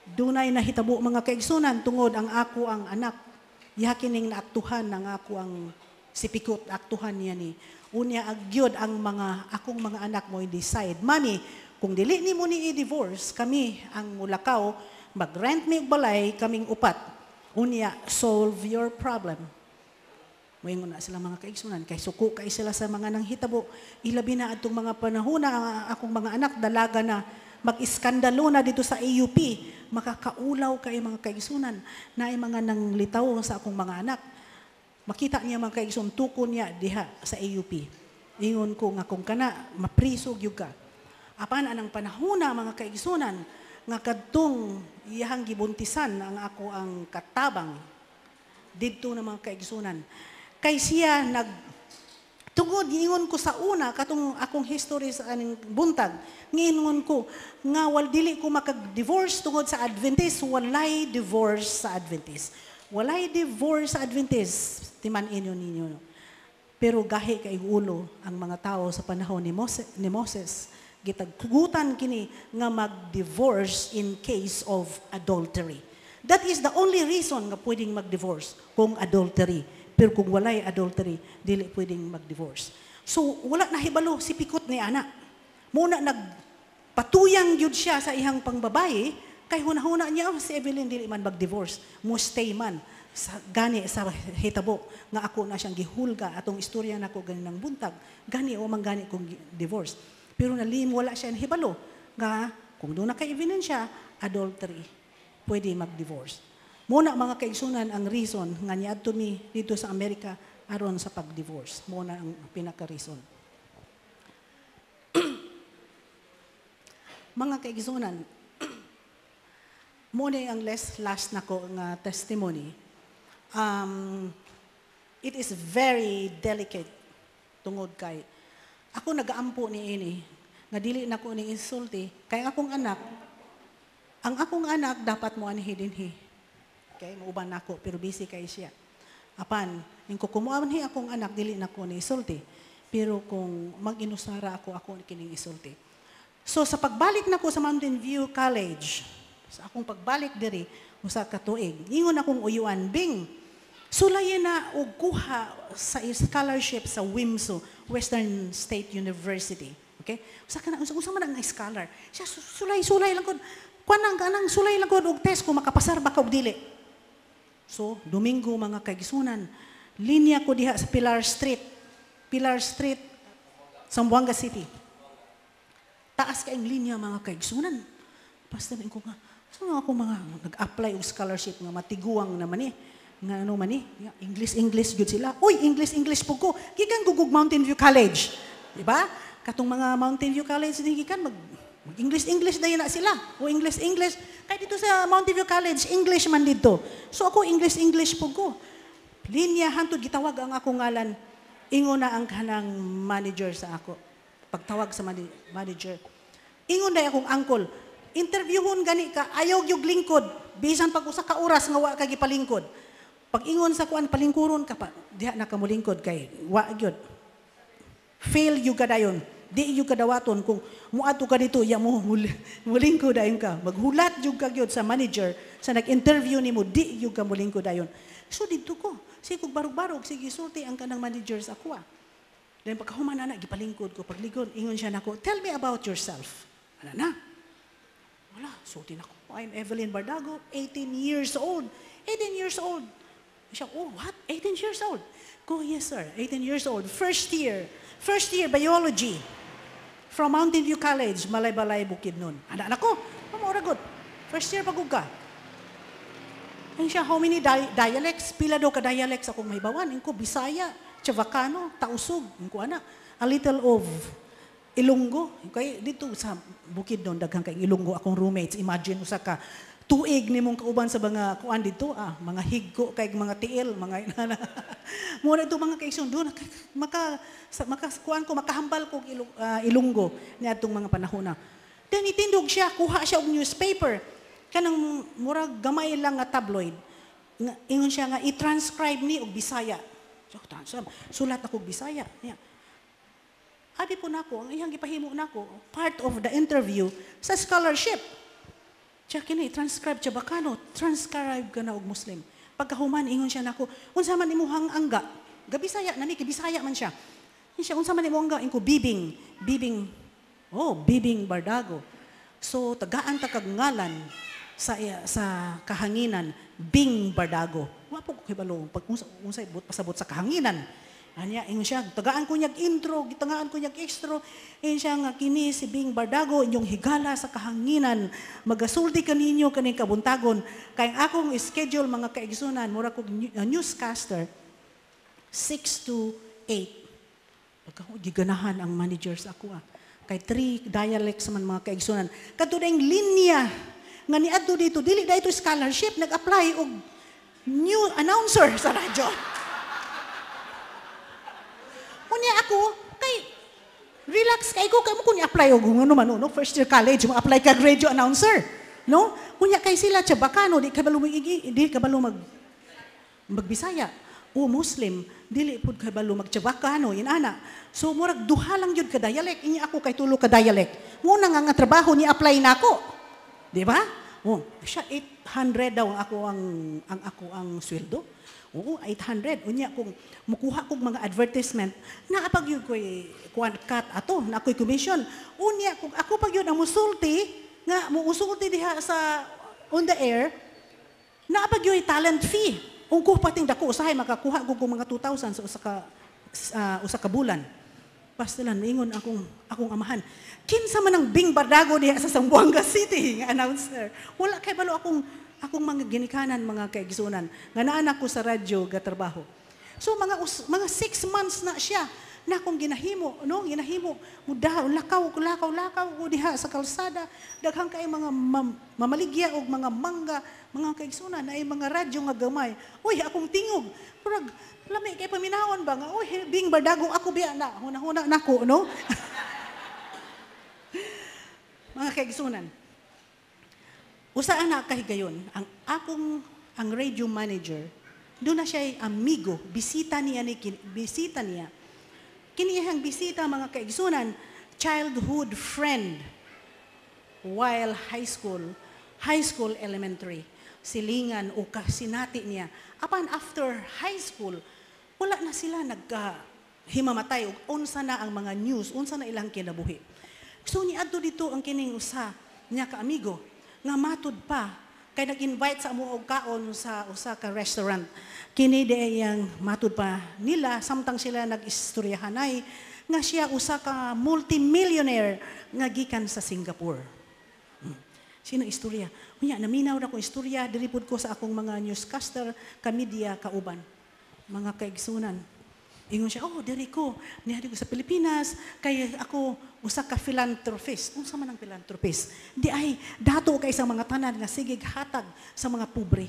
Speaker 1: dunay nahitabo mga kaigsunan tungod ang ako ang anak. Yakining naaktuhan ng ako ang sipikot, aktuhan niya ni. Unya agyod ang akong mga anak mo i-decide. Mami, kung dili ni mo ni i-divorce, kami ang mulakaw, mag-rent mi balay, kaming upat. Unya, solve your problem. Moingon na sila mga kaigsunan, kay suko kay sila sa mga nanghitabo. Ilabi na atong mga panahon na ang akong mga anak dalaga na mag-iskandalo na dito sa AUP. Makakaulaw kay mga kaigsunan na ay mga nanglitaw sa akong mga anak. Makita niya mga kaigsunan, tukon niya diha sa AUP. Ingon ko nga kung kana, maprisog yung ka. Apan anang panahon na mga kaigsunan, nga kadtong iyahang gibuntisan ang ako ang katabang dito na mga kaigsunan. Kay siya Tungod, giingon ko sa una, katong akong history sa aning buntag, giingon ko, nga dili ko makag-divorce tungod sa Adventist, walay divorce sa Adventist. Walay divorce sa Adventist, timan inyo ninyo. Pero gahi kay ulo ang mga tao sa panahon ni Moses. Gitagkugutan kini nga mag-divorce in case of adultery. That is the only reason nga pwedeng mag-divorce kung adultery. Pero kung walay adultery, dili pwedeng mag-divorce. So, wala na hibalo si Pikot ni Ana. Muna nagpatuyang yun siya sa ihang pangbabae, kay hunahuna niya, si Evelyn dili man mag-divorce. Mustay man, gani sa hitabo, nga ako na siyang gihulga, atong istorya na ko gani ng buntag, gani o man gani kong divorce. Pero nalim, wala siya hibalo, nga kung doon na kay Evelyn siya, adultery, pwede mag-divorce. Muna mga kaigsunan ang reason nga niadto mi dito sa Amerika aron sa pag-divorce. Muna ang pinaka-reason. Mga kaigsunan, muna ang last nako nga testimony. It is very delicate tungod kay ako nagaampo ni ini nga dili nako ni insulti kay ang akong anak dapat mo anhi dinhi. Okay, mauban nako pero busy kay siya. Apan, ning kukumuan hi akong anak dili nako ni isulti. Pero kung mag-inusara ako kining isulti. So sa pagbalik nako sa Mountain View College, sa akong pagbalik diri usa ka tuig, ingon akong uyuan bing. Sulayan na og kuha sa scholarship sa WIMSU, Western State University. Okay? Usa man ang scholar. Siya sulay lang kun kanang sulay lang kun og test kung makapasar ba ka og dili. So, Domingo mga kaigsunan, linya ko diha sa Pilar Street, Zamboanga City. Taas kayong linya mga kaigsunan. Basta ko nga, so ako mga nag-apply og scholarship nga matiguang naman nga ano man English good sila. Uy, English po ko. Gikan gugug Mountain View College. Diba? Katong mga Mountain View College gikan English dayon na sila. O English. Kaya dito sa Mountain View College, English man dito. So ako English po ko. Linya hantod gitawag ang akong ngalan. Ingon na ang kanang manager sa ako. Pagtawag sa manager. Ingon na akong uncle. Interviewon gani ka, ayaw yung lingkod. Bisan pag usa ka oras nga wa ka gipalingkod. Pag ingon sa kuan palingkuron ka pa, diha na ka molingkod kay wa gyud. Fail you kadayon. Di yung kadawaton kung muadto ka dito, ya mo mulingkod dayon ka. Maghulat yung kagyod sa manager sa nag-interview nimo, di yung ka mulingkod dayon. So dito ko, sige kog barog-barog, sige sulti ang kanang manager sa kuha. Then pagkahuman na gipalingkod ko, pagligod, ingon siya nako, tell me about yourself. Ano na? Wala, sulti nako. I'm Evelyn Bardago, 18 years old. 18 years old. Siya, oh, what? 18 years old? Go, yes sir, 18 years old. First year biology. From Mountain View College, Malay-Balay, Bukidnon. Anak ko, mamuragot. First year pagod ka. Ayun siya, how many dialects? Pila daw ka dialects akong may bawan. Ayun ko, Bisaya, Chavacano, Tausug. Ayun ko, anak. A little of Ilonggo. Kaya dito sa Bukidnon, daghang kay Ilonggo akong roommates. Imagine, usa ka, tuig ni mong kauban sa mga kuan dito, mga higgo, kay mga tiil, mga inana. Muna ito mga kaigsoon, doon, kuan ko, makahambal ko Ilonggo niya itong mga panahon na. Then itindog siya, kuha siya og newspaper. Kanang murag gamay lang nga tabloid. Ingon siya nga, i-transcribe ni og Bisaya. Sulat ako og Bisaya. Abi po nako, ang iyang gipahimo nako, part of the interview sa scholarship. Siya kini, transcribe siya bakano, transcribe ka na og Muslim. Pagkahuman, ingon siya nako, unsa man imuhang angga, gabisaya, nani, kibisaya man siya. Siya, unsa man imuhang angga, inko, bibing Bardago. So, tagaan ta kag ngalan sa kahanginan, Bing Bardago. Wapo ko kibalo, pag unsay pasabot sa kahanginan. Anya, ingon siya, tagaan ko niyag intro, gitangaan ko niyag extra. Ingon siya nga, kini si Bing Bardago, inyong higala sa kahanginan, magasulti ka ninyo kaning kabuntagon. Kaya akong schedule mga kaigsunan, mura kong newscaster, 6 to 8. Giganahan ang manager sa ako. Kay 3 dialects man mga kaigsunan. Katudang linya, nga niadto dito, dili da ito scholarship, nag-apply og new announcer sa radyo. Unya ako, kay, relax kay ko, kay mo kung i-apply o kung ano man, no? First year college, mo apply ka radio announcer. No? Unya kay sila, tsabakano, di ka balo magbisaya. O Muslim, dili pud kay balo magtsabakano, yun ana. So, murag duha lang yun ka dialect, inya ako kay tulo ka dialect. Muna nga trabaho ni apply na ako. Di ba? Oh, siya 800 daw ako ang sweldo. Oo, 800. Unya kung mukuha kog mga advertisement, naapag yun ko'y cut ato, na ako'y commission. Unya kung ako pag yun ang musulti, nga musulti diha sa on the air, naapag yun talent fee. Kung ko pating dako usahay makakuha ko mga 2,000 sa usa ka bulan. Pastilan ingon akong amahan. Kinsa man ang Bing Bardago diha sa Zamboanga City nga announcer. Wala kay balo akong mga ginikanan, mga kaigsunan. Nga naanak ko sa radyo gatrabaho. So mga 6 months na siya na akong ginahimo, no? Ginahimo muda lakaw ko diha sa kalsada, daghang kay mga mamaligya og mga mangga, mga kaigsunan na ay mga radyo nga gamay. Uy, akong tingog. Purag lami kay paminawon ba nga, uy, Bing Bardago ako biya na, huna nako, no? Mga kaigsunan. Usaan na kahigayon, ang radio manager, doon na siya amigo, bisita niya. Kiniyahang bisita mga kaigsunan, childhood friend, while high school, elementary, silingan o kasinati niya. Apan after high school, wala na sila naghimamatay o unsa na ang mga news, unsa na ilang kinabuhi. So niadto dito ang kining usa niya ka amigo nga matud pa kay nag-invite sa amo og kaon sa usa ka restaurant. Kini yang matud pa nila samtang sila nag-istoryahanay nga siya usa ka multimillionaire nga gikan sa Singapore. Sino istorya? Unya naminaw na ko istorya diri pud ko sa akong mga newscaster ka media kauban. Mga kaigsunan. Ingon siya, diri ko sa Pilipinas, kay ako usa ka philanthropist. Unsa man ang philanthropist? Di ay dato kay isang mga tanan nga sige hatag sa mga pobre.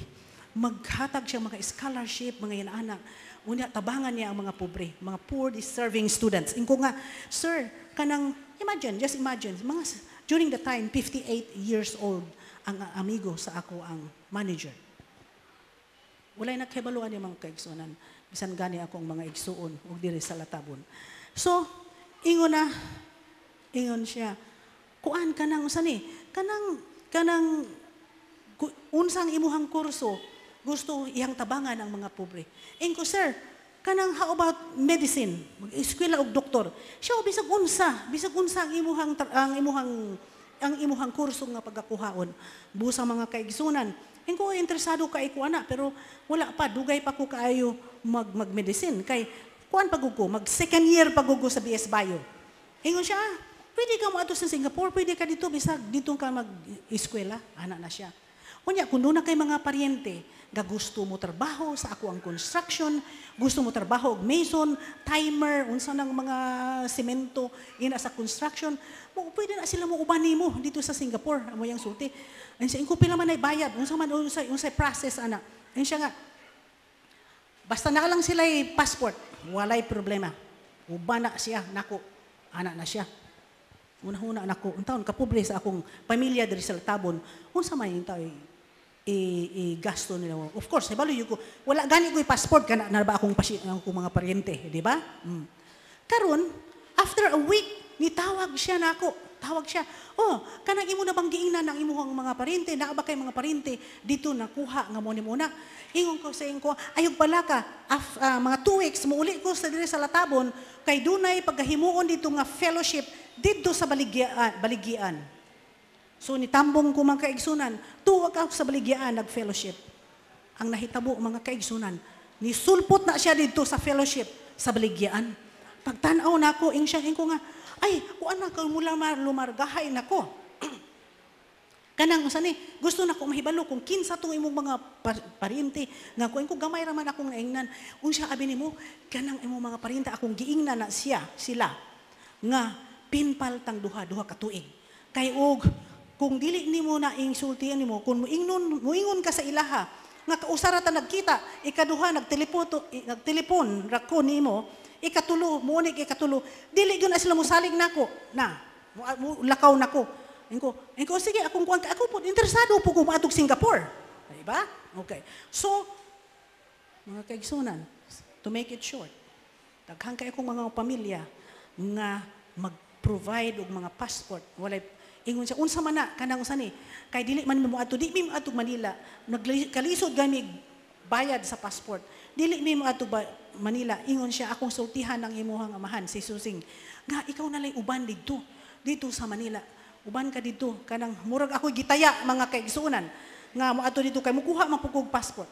Speaker 1: Maghatag siya mga scholarship, mga inaanak. Unya tabangan niya ang mga pobre, mga poor deserving students. Ingko nga, sir, just imagine, during the time 58 years old ang amigo sa ako ang manager. Walay naghibaluan yung mga kaigsunan. Bisan gani akong mga igsuon o diri sa latabon. So, ingon siya, kuan kanang usa ni, kanang unsang imuhang kurso, gusto iyang tabangan ang mga pobre. Ingko, sir, kanang how about medicine, mag-eskwela og doktor. Siya bisag unsa ang imuhang kurso nga pagkakuhaon. Busang mga kaigsunan. Ingko interesado kay ko ana pero wala pa dugay pa ko kaayo mag-medicine kay kuan pagugo mag second year pagugo sa BS Bio. Ingon siya, pwede ka mo ato sa Singapore, pwede ka dito bisag dito ka mag-eskwela, ana na siya. Unya kun na kay mga paryente nga gusto mo trabaho sa ako ang construction, gusto mo trabaho og mason, timer, unsa nang mga semento ina sa construction, pwede na sila mo uban nimo dito sa Singapore, amo yang sulti. Ang sa ingko pila man ay bayad, unsay process ana. Ang siya nga basta na lang sila passport, walay problema. Uban na siya nako, ana na siya. Una-una nako, untaon ka pobre sa akong pamilya diri sa Latabon. Unsa man yung tao gasto nila. Of course, ibaloy ko. Wala gani ko passport kana na ba akong mga paryente, di ba? Karon, after a week, nitawag siya nako. Tawag siya, kanang imo na bang giingnan ang imuhang mga paryente, naa ba kay mga paryente dito nakuha nga mo ni muna. Ingon ko sa ko, ayog pala ka, mga 2 weeks, muuli ko sa diri sa Latabon, kay dunay pagkahimuon dito nga fellowship dito sa Baligyan. So nitambong ko mga kaigsunan, tuwag ako sa Baligyan nag-fellowship. Ang nahitabo mga kaigsunan, nisulpot na siya dito sa fellowship sa Baligyan. Pagtanaw na ako, ko nga, ay, kuan na ka mula lumargahay na ko. Kanang usa ni, gusto na ko mahibalo kung kinsa tong imong mga paryente nga kuan ko gamay ra man akong naingnan. Unsa abi nimo? Kanang imong mga paryente akong giingnan na sila nga pinpaltang duha ka tuig. Kay og kung dili nimo na insultihan nimo, kung muingon ka sa ilaha nga kausara ta nagkita, ikaduha nagtelepon ra ko nimo, Ikatulo, muonig ikatulo. Dili gyud na sila mosalig nako. Lakaw nako. Engko sige ako po interesado po ko maadtog Singapore. Di ba? Okay. So mga kaigsunan, to make it short, daghan kay akong mga pamilya nga mag-provide og mga passport. Walay ingon siya unsa man na kanang usa ni kay dili man mo adto di mi adto Manila. Nagkalisod gani bayad sa passport. Dili mi mo adto Manila. Ingon siya akong sultihan ng imuhang amahan si Susing. Nga ikaw na lay uban dito sa Manila. Uban ka dito kanang murag ako gitaya mga kaigsunan nga mo adto dito kay mukuha man pugog passport.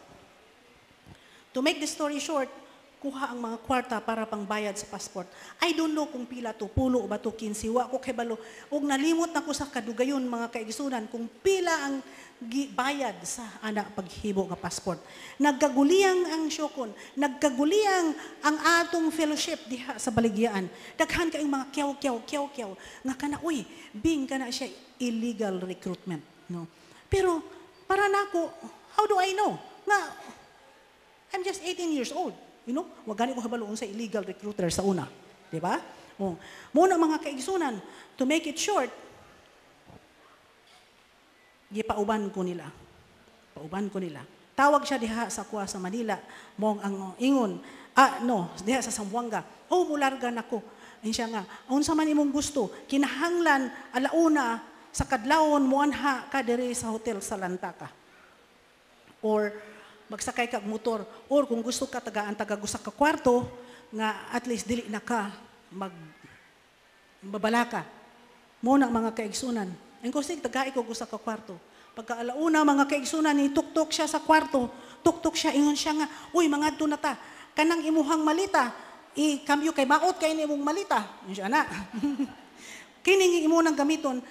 Speaker 1: To make the story short, kuha ang mga kwarta para pangbayad sa passport. I don't know kung pila to, pulo ba to 15, wa ko kay balo. Ug nalimot na ko sa kadugayon mga kaigsunan kung pila ang bayad sa ana paghibo nga passport. Nagkaguliyang ang syokon, nagkaguliyang ang atong fellowship diha sa baligyaan. Daghan kay mga kyaw nga kana uy, bing kana siya illegal recruitment, no. Pero para nako, how do I know? Nga I'm just 18 years old. You know, wag gani ko habaloon sa illegal recruiter sa una, di ba? Muna mga kaigsunan, to make it short, gipauban ko nila. Tawag siya diha sa kuha sa Manila, mong ang ingon, diha sa Zamboanga. Mularga nako. Siya nga, unsa man imong gusto, kinahanglan alauna sa kadlawon muanha ka diri sa hotel sa Lantaka. Or magsakay kag motor, or kung gusto ka taga-gusa ka kwarto nga at least dili na ka magbabalaka. Muna mga kaigsunan. Engko sig tagai ko gusa ka kwarto. Pagka alauna mga kaigsunan ni tuktok siya sa kwarto, tuktok siya ingon siya nga, uy mangadto na ta. Kanang imuhang malita, i-cambio kay maot kay imong malita. Siya na. Kining imo nang gamiton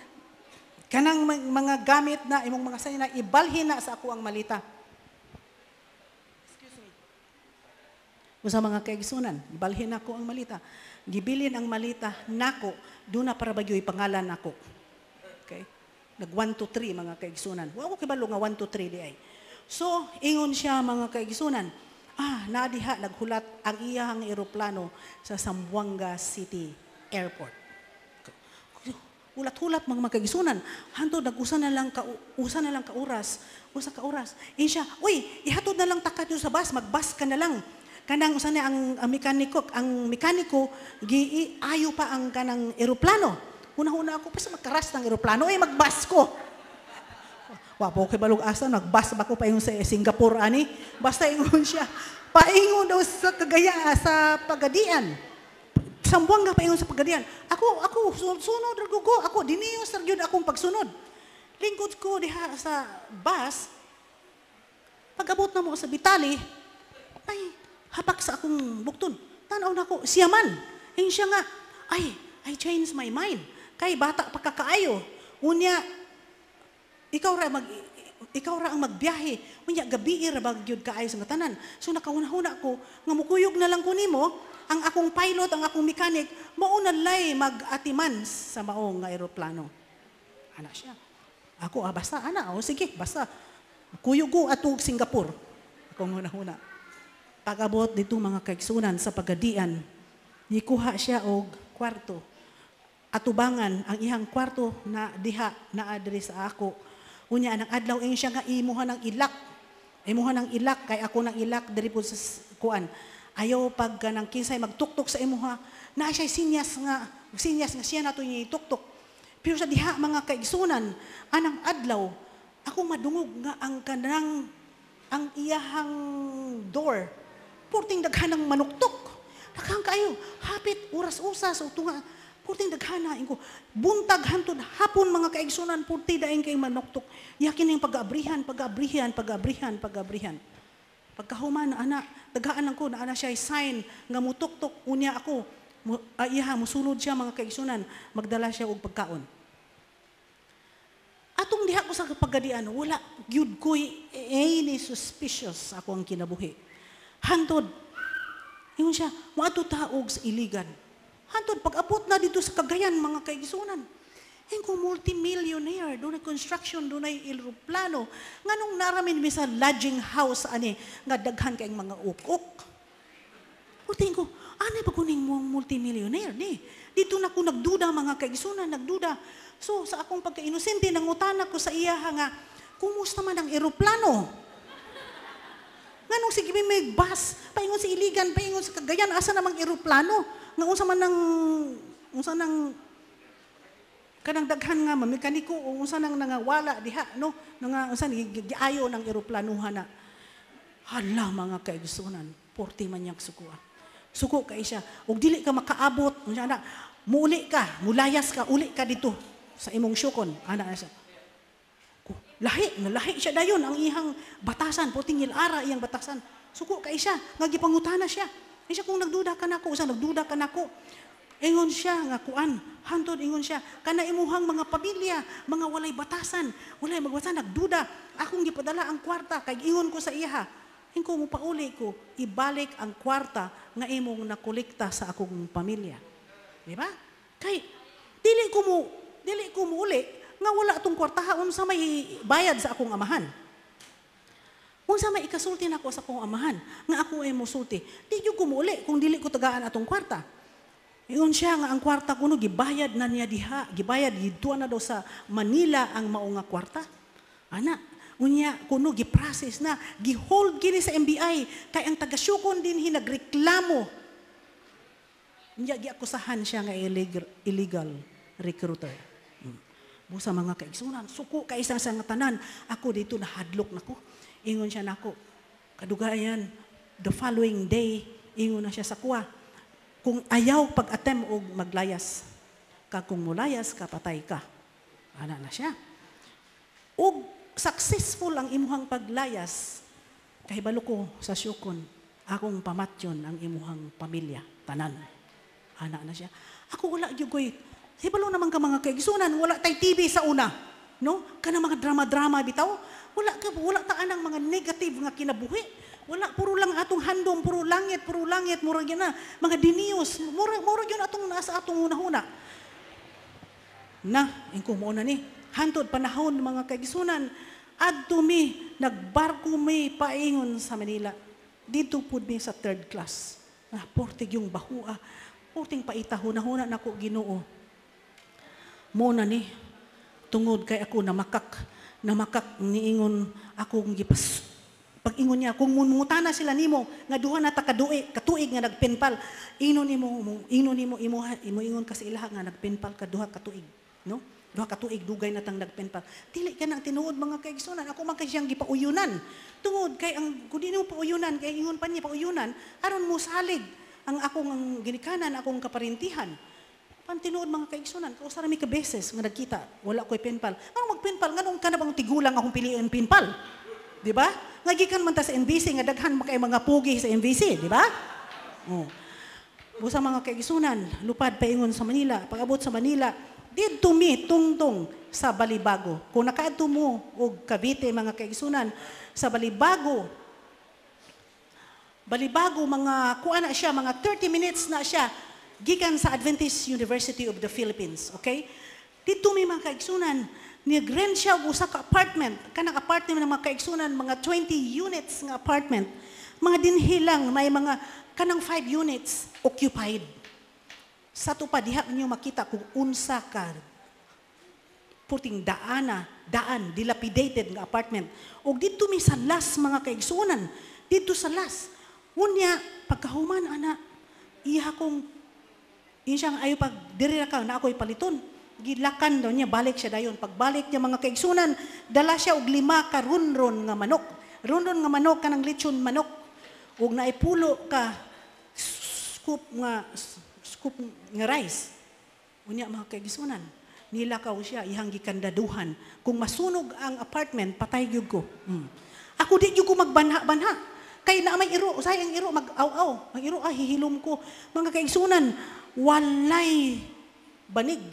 Speaker 1: kanang mga gamit na imong mga sanina ibalhin na sa ako ang malita. Sa mga kaigsunan, ibalhin ako ang malita. Gibilin ang malita nako, doon na para bagyo'y pangalan nako. Okay? Nag 1 to 3 mga kaigsunan. Wa ko kibalo nga 1 to 3 di ay. So, ingon siya mga kaigsunan, nadiha naghulat ang iyang eroplano sa Zamboanga City Airport. Hulat-hulat mga kaigsunan. Hantod nag-usa na lang ka oras. Siya, uy, ihatod na lang takad sa bus, mag-bus ka na lang. Kanang usa ni ang mekaniko giayo pa ang kanang eroplano. Una-una ako pa sa magkaras ng eroplano magbas ko. Wa po kay balog asa nagbas ba ko pa yung sa Singapore ani. Basta ingon siya. Paingon daw sa sa Pagadian. Zamboanga paingon sa Pagadian. Ako sunod ragugo ako diniyo sa gyud akong pagsunod. Lingkod ko diha sa bus. Pag-abot na mo sa Bitali, hapak sa akong bukton. Tanaw na ko, siya man. Siya nga, I changed my mind. Kay bata pa kakaayo. Unya, ikaw ra ang magbiyahe. Unya, gabi ra bagyod kaayo sa tanan. So nakauna-huna ko, nga mukuyog na lang ko nimo, ang akong pilot, ang akong mechanic, maunalay mag-atiman sa maong nga aeroplano. Ana siya. Ako, basta, sige, basta. Kuyog ko atug Singapore. Akong huna-huna. Pag-abot dito mga kaigsunan sa Pagadian, nikuha siya og kwarto. Atubangan ang ihang kwarto na diha na address sa ako. Unya nang adlaw siya nga imuha ng ilak. Imuha ng ilak kay ako ng ilak diri po sa kuan. Ayaw pag nang kinsay magtuktok sa imuha, na siya sinyas nga siya nato niya ituktok. Pero sa diha mga kaigsunan, anang adlaw ako madungog nga ang iyahang door. Purting daghanang manuktok. Daghang kayo, hapit, oras-usa, sa utunga. Purting daghana, buntag hantod, hapon mga kaigsunan, purti daing kay manuktok. Yakin yung pag-abrihan. Pagkahuman, daghaan lang ko, na siya sign, nga mutuktok, unya ako, musulod siya mga kaigsunan, magdala siya og pagkaon. Atong diha ko sa Pagadian, wala, gyud ko'y any suspicious ako ang kinabuhi. Hantod. Yun siya, maadto taog sa Iligan. Hantod, pag-abot na dito sa Cagayan, mga kaigsunan. Kung multi-millionaire, doon ay construction, doon ay aeroplano. Nga nung naramin mi sa lodging house, nga daghan kayong mga ukok. Tingin ko, ano ba kuning mong multimillionaire ni? Dito na ko nagduda mga kaigsunan, nagduda. So sa akong pagka-inosente, nangutana ko sa iya nga, kumusta man ang eroplano? Nganong sige may bus, paingon sa Iligan, paingon sa Cagayan, asa namang eroplano? Nga unsa nang kanang daghan nga mekaniko o unsa nang nangawala diha no nga unsa giayo ng eroplanuhan na. Hala mga kaigsunan, 40 man yak suko kay siya. Ug dili ka makaabot unsa na, muuli ka, mulayas ka, uli ka dito sa imong syukon. Ana na siya. Lahi siya dayon ang ihang batasan, puting ilara iyang batasan. Suko kay siya, nga gipangutana siya. Ay siya kung nagduda ka nako, usa nagduda ka nako. Ingon siya nga kuan, hantod ingon siya, kana imuhang mga pamilya, mga walay batasan, walay magbatasan nagduda. Akong gipadala ang kwarta kay ingon ko sa iya, ingko mo pauli ko, ibalik ang kwarta nga imong nakolekta sa akong pamilya. Di ba? Kay dili ko mo uli nga wala atong kwartaha unsa may bayad sa akong amahan. Unsa may ikasulti nako sa akong amahan nga ako ay mosulti. Di jud ko mo uli kung dili ko tagaan atong kwarta. Ingon siya nga ang kwarta kuno gibayad na niya diha, gibayad gidto na daw sa Manila ang mao nga kwarta. Ana, unya kuno giprocess na, gihold kini sa MBI kay ang taga-syukon din hinagreklamo. Unya giakusahan siya nga illegal recruiter. Busa mga kaigsunan, suko kay isang nga tanan, ako dito nahadlok nako. Ingon siya nako, kadugayan, the following day, ingon na siya sa kuha. Kung ayaw pag-attempt o maglayas, kung mulayas ka, patay ka. Ana na siya. O successful ang imuhang paglayas, kahibalo ko sa syukon, akong pamatyon ang imuhang pamilya, tanan. Ana na siya. Ako wala yugoy. Hibalo naman ka mga kaigsunan, wala tay TV sa una. No? Kana mga drama-drama bitaw, wala taan ang mga negative nga kinabuhi. Wala, puro lang atong handom, puro langit, murag yan na. Mga dinios, murag yun atong nasa atong hunahuna. Ingko mo na ni, hantod panahon mga kaigsunan, adto mi, nagbarko mi paingon sa Manila. Dito pud mi sa 3rd class. Portig yung bahua, porting paita, hunahuna na ko Ginoo. Mo na ni, tungod kay ako namakak niingon akong gipas. Pag-ingon niya, kung mungutana sila nimo, nga duha na katuig nga nagpenpal, ingon ingon ka sa ilaha nga nagpenpal ka duha katuig, no? Duha katuig dugay na tang nagpenpal. Dili ka nang tinuod mga kaigsunan, ako man kay siyang gipauyunan. Tungod kay ang kun di mo pauyunan, kay ingon pa niya pauyunan, aron mo salig ang akong ginikanan, akong kaparintihan. Pantinuod mga kaigsunan, kausa ra mi ka beses nga nagkita, wala ko'y penpal. Ano magpenpal? Nganong ka na bang tigulang akong piliin penpal? Di ba? Ngagikan man ta sa NBC, nga daghan makay mga pugi sa NBC, di ba? Oh. Busa mga kaigsunan, lupad paingon sa Manila. Pag-abot sa Manila, didto mi tungtong sa Balibago. Kung nakaadto mo og Cavite mga kaigsunan, sa Balibago mga kuan na siya, mga 30 minutes na siya gikan sa Adventist University of the Philippines, okay? Dito may mga kaigsunan, nag-rent siya og usa ka apartment. Kanang apartment ng mga kaigsunan, mga 20 units nga apartment. Mga dinhilang, may mga kanang 5 units occupied. Sa to pa diha niyo makita kung unsa ka puting daan, dilapidated nga apartment. Og dito mi sa last mga kaigsunan, dito sa last. Unya pagkahuman ana, iya kong siyang ayo pag diri ra ka na ako'y paliton. Gilakan daw niya, balik siya dayon. Pagbalik niya mga kaigsunan, dala siya og 5 ka runron nga manok. Runron nga manok kanang lechon manok. Ug naipulo ka scoop nga rice. Unya mga kaigsunan, nilakaw siya ihang gikandaduhan. Kung masunog ang apartment, patay gyud ko. Ako di gyud ko magbanha-banha. Kay na may iro, sayang iro mag-aw-aw. Ang iro hihilom ko. Mga kaigsunan, walay banig.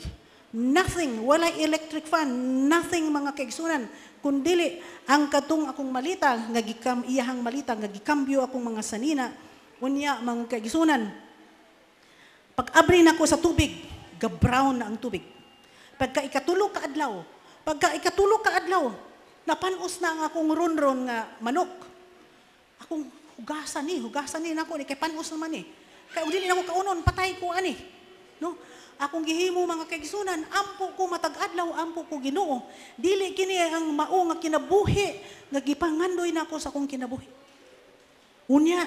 Speaker 1: Nothing, walay electric fan, nothing mga kaigsunan. Kundili ang katong akong malita, iyahang malita, nga gikambyo akong mga sanina, unya mga kaigsunan. Pag-abri na ko sa tubig, ga-brown na ang tubig. Pagka ikatulog ka adlaw, napanos na ang akong ronron nga manok. Akong hugasan ni nako ni kay panos naman ni. Kay dili na ko kaunon patay ko ani. No? Akong gihimo mga kaigsunan, ampo ko matag-adlaw, ampo ko Ginoo. Dili kini ang mao nga kinabuhi nga gipangandoy nako sa akong kinabuhi. Unya,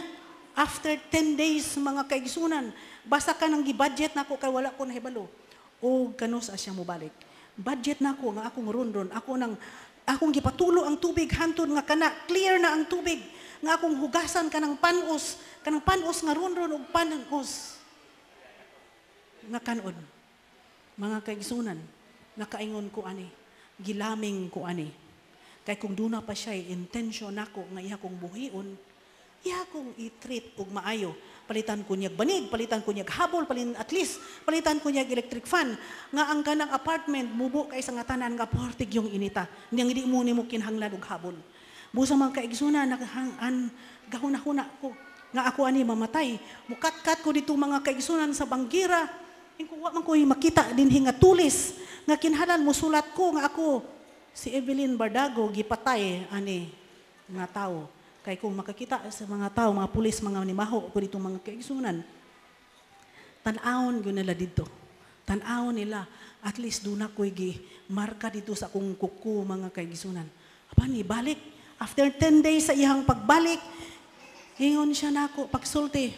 Speaker 1: after 10 days mga kaigsunan, basta ka nang gi-budget nako kay wala ko nahibalo. O kanus asya mo balik. Budget nako nga akong rundron, akong gipatulo ang tubig hantod nga kana clear na ang tubig nga akong hugasan kanang panos nga rundron og panos nga kanon. Mga kaigsunan, nakaingon ko ani, gilaming ko ani. Kay kung duna pa siya intention nako nga iya kong buhion, iya kong i-treat og maayo. Palitan ko niyag banig, palitan ko niyag habol, at least palitan ko niyag electric fan. Nga ang kanang apartment, mubo kay sa nga tanan nga portig yung inita. Hindi mo ni mo kinhanglan og habol. Busa mga kaigsunan, gahuna-huna ko. Nga ako ani mamatay. Mukat-kat ko dito mga kaigsunan sa banggira. Kung wa man ko makita dinhi nga tulis. Nga kinhalan mo sulat ko nga ako, si Evelyn Bardago, gipatay ani nga tao. Kay kung makakita sa mga tao, mga pulis, mga nimaho, ko dito mga kaigsunan, tan-awon ko nila dito. Tan-awon nila, at least doon ako'y marka dito sa akong kuko, mga kaigsunan. Apani, balik. After 10 days sa iyang pagbalik, hingon siya na ako, pagsulti.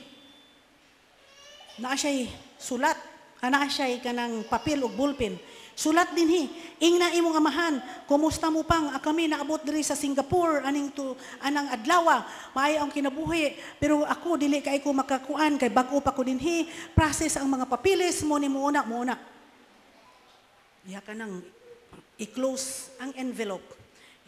Speaker 1: Naa siya'y sulat, naa siya'y kanang papel o ballpen. Sulat din ingna imong amahan, kumusta mo pang kami naabot diri sa Singapore anang adlaw, maayo ang kinabuhi, pero ako dili kay ko makakuan kay bag-o pa ko dinhi, process ang mga papilis mo ni muna. Iya ka nang i-close ang envelope.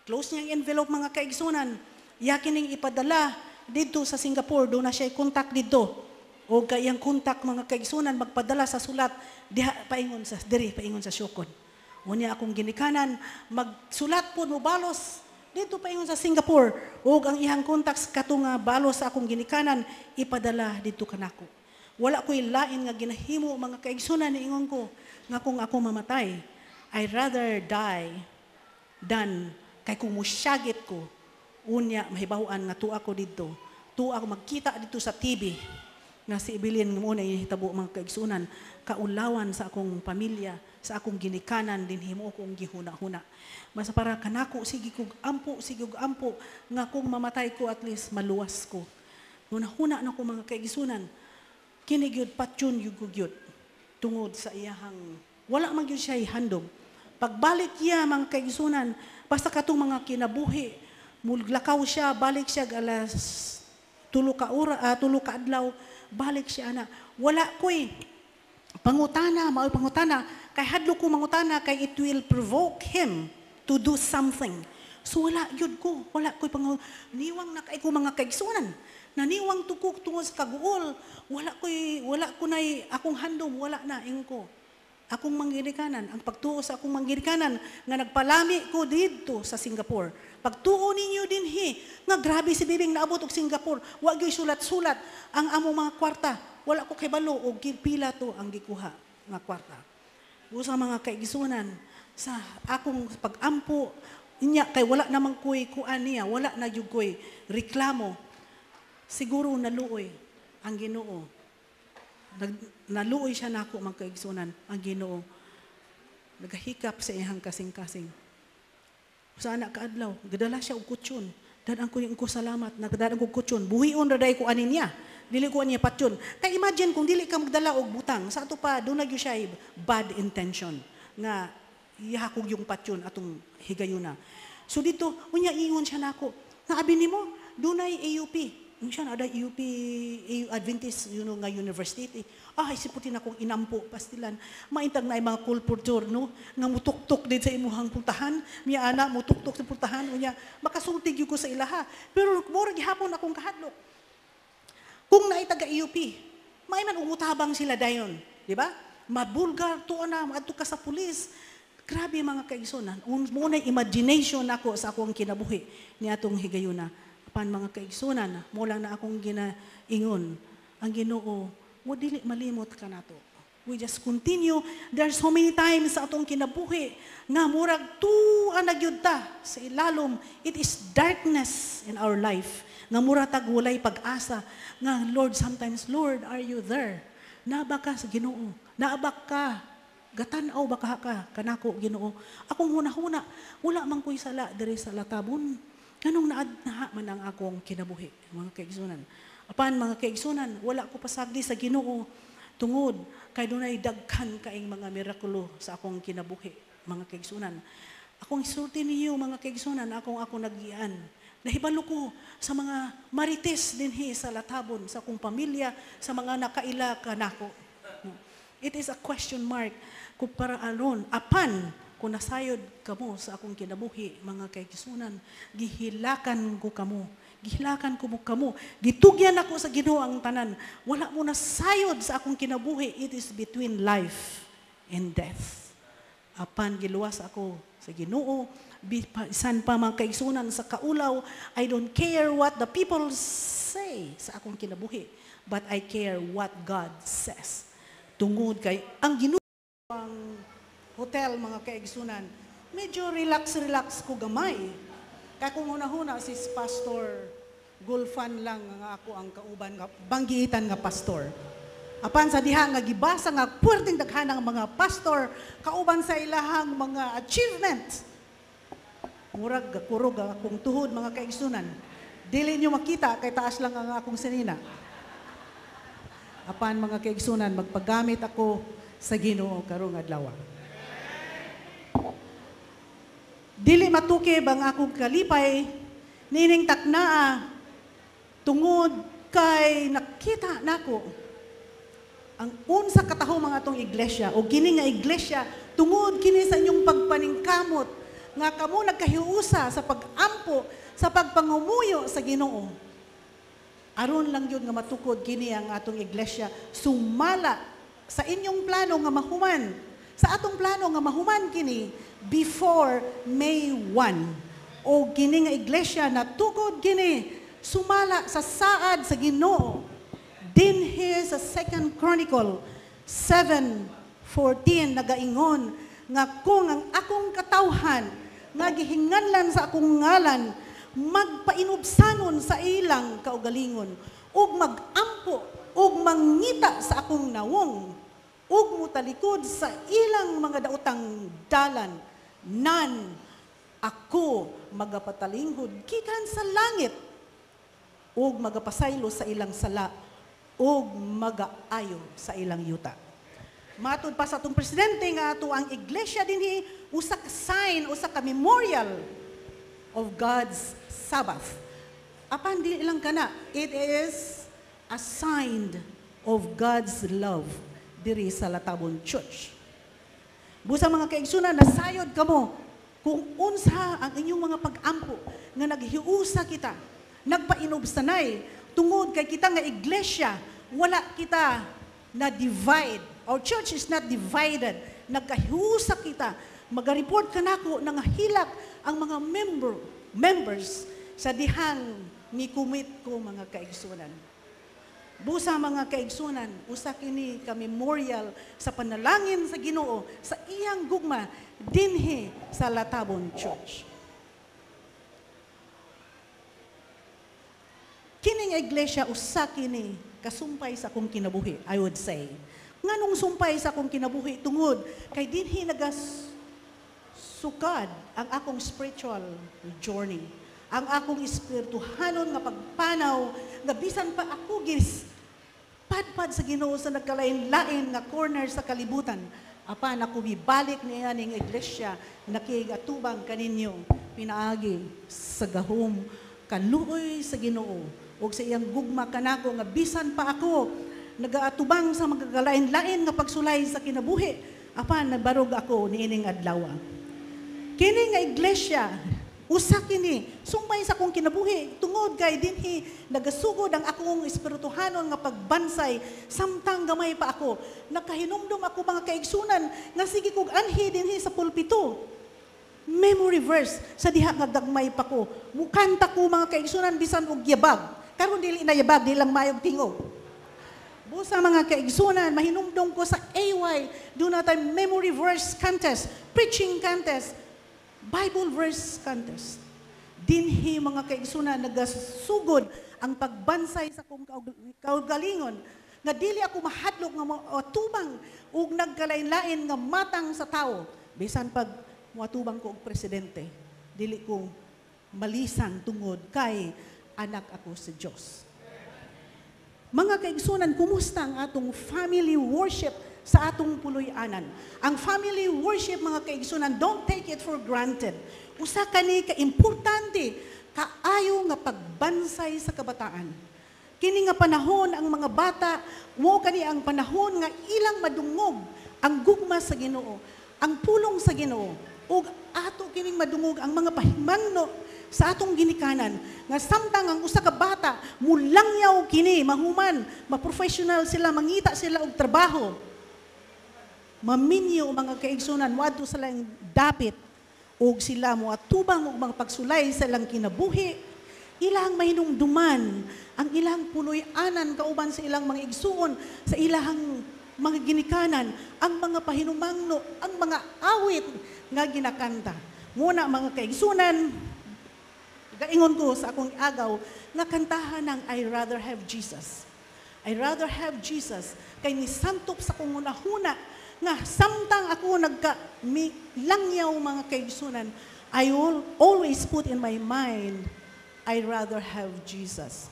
Speaker 1: I-close niya ang envelope mga kaigsunan. Iya kining ipadala dito sa Singapore, do na siya contact dito. O kayang kontak mga kaigsunan magpadala sa sulat paingon sa Syokon. Unya akong ginikanan magsulat po mo balos dito paingon sa Singapore. O ang ihang kontak kato nga balos sa akong ginikanan ipadala dito kanako. Wala ko'y lain nga ginahimo mga kaigsunan niingon ko nga kung ako mamatay, I rather die than kay kung musyagit ko. Unya mahibawan nga tuwa ko dito. Tuwa ako magkita dito sa TV. Nga si Evelyn muna yung hitabo mga kaigsunan, kaulawan sa akong pamilya, sa akong ginikanan, din himo kong gihuna-huna. Basta para kanako, sige kong ampo, nga kung mamatay ko at least maluwas ko. Huna-huna na ko mga kaigsunan, kinigyod, patyon yugugyod, tungod sa iyahang, wala man yun siya ihandog. Pagbalik niya mga kaigsunan, basta katong mga kinabuhi, mulglakaw siya, balik siya alas tulo ka adlaw, balik siya na. Wala ko'y pangutana, kay hadlo ko mangutana, kay it will provoke him to do something. So wala ko'y niwang na kay ko mga kaigsunan, naniwang tukok tungod sa kaguol, wala ko na'y akong handom, wala na, ko. Akong manggirikanan, ang pagtuo sa akong manggirikanan, nga nagpalami ko dito sa Singapore. Pagtuo ninyo dinhi, nga grabe si Bibing naabot og Singapore, wag gyud sulat-sulat ang among mga kwarta. Wala ko kay balo og pila to ang gikuha nga kwarta. Usa mga kaigsunan sa akong pag-ampo niya kay wala namang koy kuan niya, wala na gyud koy reklamo. Siguro naluoy ang Ginoo. Naluoy siya nako mga kaigsunan ang Ginoo. Nagahikap sa iyang kasing-kasing. Sa anak kaadlaw, gadala siya og kutsyon. Dadan ko yung salamat, nagdadan ko kutsyon. Buhion raday ko anin niya. Dili ko niya patyon. Kaya imagine kung dili ka magdala og butang, sa ato pa doon nagyo siya bad intention nga ihakog yung patyon atong higayuna. So dito, unya ingon siya nako. Nga abi nimo, dunay AUP. Yung siya na ada UP Adventist nga university. Isiputin akong inampo pastilan. Maintag na mga kulpurtur no nga mutuktok din sa imuhang puntahan. Miya ana mutuktok sa puntahan unya makasultig ko sa ilaha. Pero mura gihapon akong kahadlok. Kung naitaga UP, may man umutabang sila dayon, di ba? Mabulgar tuon na adto ka sa pulis. Grabe mga kaigsunan. Muna imagination nako sa akong kinabuhi niadtong higayuna. Pan mga kaigsunan, mo lang na akong ginaingon, ang Ginoo, mo dili malimot ka nato. We just continue. There's so many times sa atong kinabuhi nga murag tuwa na gyud ta sa ilalom. It is darkness in our life. Nga mura tag walay pag-asa. Nga Lord, sometimes, Lord, are you there? Naaba ka sa Ginoo. Naabak ka. Gatanaw baka ka kanako Ginoo. Akong hunahuna, wala man ko'y sala diri sa latabon. Ganong naadnaha man ang akong kinabuhi, mga kaigsunan. Apan mga kaigsunan, wala ko pasagdi sa Ginoo tungod kay dunay daghan kaing mga mirakulo sa akong kinabuhi, mga kaigsunan. Akong isulti niyo mga kaigsunan, ako nagian. Nahibalo ko sa mga marites dinhi sa latabon, sa akong pamilya, sa mga nakaila kanako. It is a question mark kung para aron, apan, kung nasayod kamo sa akong kinabuhi, mga kaigsunan, gihilakan ko kamo. Gihilakan ko mo kamo. Gitugyan ako sa Ginoo ang tanan. Wala mo nasayod sa akong kinabuhi. It is between life and death. Apan giluwas ako sa Ginoo, bisan pa mga kaigsunan sa kaulaw, I don't care what the people say sa akong kinabuhi, but I care what God says. Tungod kay ang Ginoo ang hotel, mga kaigsunan, medyo relax ko gamay. Kaya kung una-huna, si Pastor Gulfan lang nga ako ang kauban, nga, banggitan nga pastor. Apan sa diha nga gibasa nga puwerteng daghanang mga pastor, kauban sa ilahang mga achievement. Murag kurog akong tuhod, mga kaigsunan. Dili nyo makita, kay taas lang ang akong sinina. Apan mga kaigsunan, magpagamit ako sa Ginoo karong adlaw. Dili matukib ang akong kalipay, nining taknaa, tungod kay nakita nako ang unsa katahong mga atong iglesia, o gini nga iglesia, tungod kini sa inyong pagpaningkamot, nga kamo nagkahiusa sa pag-ampo, sa pagpangumuyo sa Ginoo. Aron lang yun nga matukod kini ang atong iglesia, sumala sa inyong plano nga mahuman, sa atong plano nga mahuman kini before May 1. O kini nga iglesia na tukod kini sumala sa saad sa Ginoo. Dinhi sa 2 Chronicle 7:14 nagaingon nga kung ang akong katawhan nga gihinganlan sa akong ngalan magpainubsanon sa ilang kaugalingon ug magampo ug mangita sa akong nawong ug mutalikod sa ilang mga daotang dalan, nan ako magapatalingkod gikan sa langit ug magapasaylo sa ilang sala ug magaayo sa ilang yuta. Matod pa sa atong presidente nga ato ang iglesia dinhi usa ka sign, usa ka memorial of God's Sabbath. Apan di lang kana, it is a sign of God's love diri sa Latabon Church. Busa mga kaigsunan, nasayod kamo kung unsa ang inyong mga pag-ampo nga naghiusa kita, nagpainobsanay, tungod kay kita nga iglesia, wala kita na divide. Our church is not divided. Nagkahiusa kita, magareport ka nako nga hilak ang mga members sa dihang mikumit ko mga kaigsunan. Busa mga kaigsunan, usa kini ka memorial sa panalangin sa Ginoo sa iyang gugma dinhi sa Latabon Church. Kining iglesia usa kini kasumpay sa akong kinabuhi, I would say. Nganong sumpay sa akong kinabuhi tungod kay dinhi sukad ang akong spiritual journey. Ang akong espirituhanon nga pagpanaw nga bisan pa ako padpad sa Ginoo sa nagkalain-lain nga corner sa kalibutan. Apan ako bibalik niya ning iglesia nakigatubang kaninyo pinaagi sa gahom kaluoy sa Ginoo ug sa iyang gugma kanako nga bisan pa ako nagaatubang sa magkalain-lain nga pagsulay sa kinabuhi. Apan nabarog ako niining adlaw. Kini nga iglesia usa kini sumpay sa akong kinabuhi tungod kay dinhi nagasugod ang akong espirituhanon nga pagbansay samtang gamay pa ako. Nakahinumdum ako mga kaigsunan nga sige kog anhi dinhi sa pulpito. Memory verse sa diha nga gagmay pa ko. Mukanta ko mga kaigsunan bisan og yabag. Karon dili na yabag, di lang mayog tingog. Busa mga kaigsunan, mahinumdong ko sa AY, doon natin memory verse contest, preaching contest, Bible verse contest. Dinhi mga kaigsunan, nagasugod ang pagbansay sa kong kaugalingon, nga dili ako mahadlok nga matubang ug nagkalain-lain nga matang sa tao. Bisan pag matubang ko og presidente, dili ko malisang tungod kay anak ako sa Dios. Mga kaigsunan, kumusta ang atong family worship sa atong puloy-anan? Ang family worship, mga kaigsunan, don't take it for granted. Usa kani ka-importante, kaayo nga pagbansay sa kabataan. Kini nga panahon ang mga bata, mo kani ang panahon nga ilang madungog ang gugma sa Ginoo, ang pulong sa Ginoo, ug ato kining madungog ang mga pahimangno sa atong ginikanan, nga samtang ang usa ka bata, mulangyaw kini, mahuman, maprofessional sila, mangita sila og trabaho. Maminyo mga kaigsunan, wadto sa lang dapit, og sila mo atubang og mga pagsulay sa ilang kinabuhi, ilang mahinungduman, ang ilang puloy-anan, kauban sa ilang mga igsuon, sa ilang mga ginikanan, ang mga pahinumangno, ang mga awit nga ginakanta. Muna mga kaigsunan, gaingon ko sa akong agaw, nga kantahan ng I rather have Jesus. I rather have Jesus. Kay ni santop sa kong unahuna, nga samtang ako langyaw mga kaigsunan, I will always put in my mind, I rather have Jesus.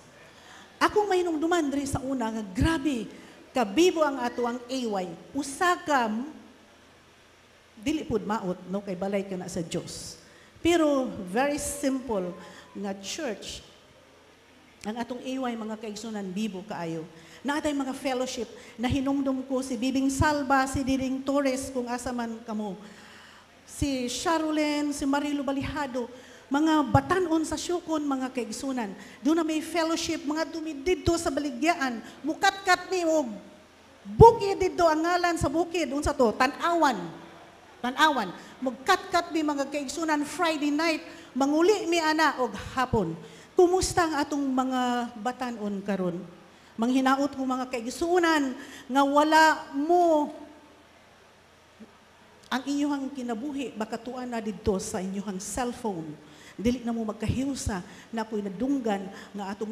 Speaker 1: Akong mahinungduman diri sa una, nga grabe, kabibo ang ato ang AY. Usakam, dili pud maot, no, kay balay ka na sa Diyos. Pero very simple, nga church, ang atong AY mga kaigsunan, bibo kaayo. Naatay mga fellowship, na hinumdum ko si Bibing Salva, si Diding Torres, kung asa man kamo, si Sharolen, si Marilo Balihado, mga batanon sa syukon, mga kaigsunan. Doon na may fellowship, mga dumidito sa baligyaan, mukat-kat ni og bukid dito ang ngalan sa bukid, unsa to, Tanawan. Magkat-kat mi mga kaigsunan Friday night, manguli mi ana og hapon. Kumusta ang atong mga batanon karon? Manghinaot ko mga kaigsunan nga wala mo ang inyong kinabuhi bakatuan na didto sa inyong cellphone. Dili na mo magkahiusa na ako'y nadunggan nga atong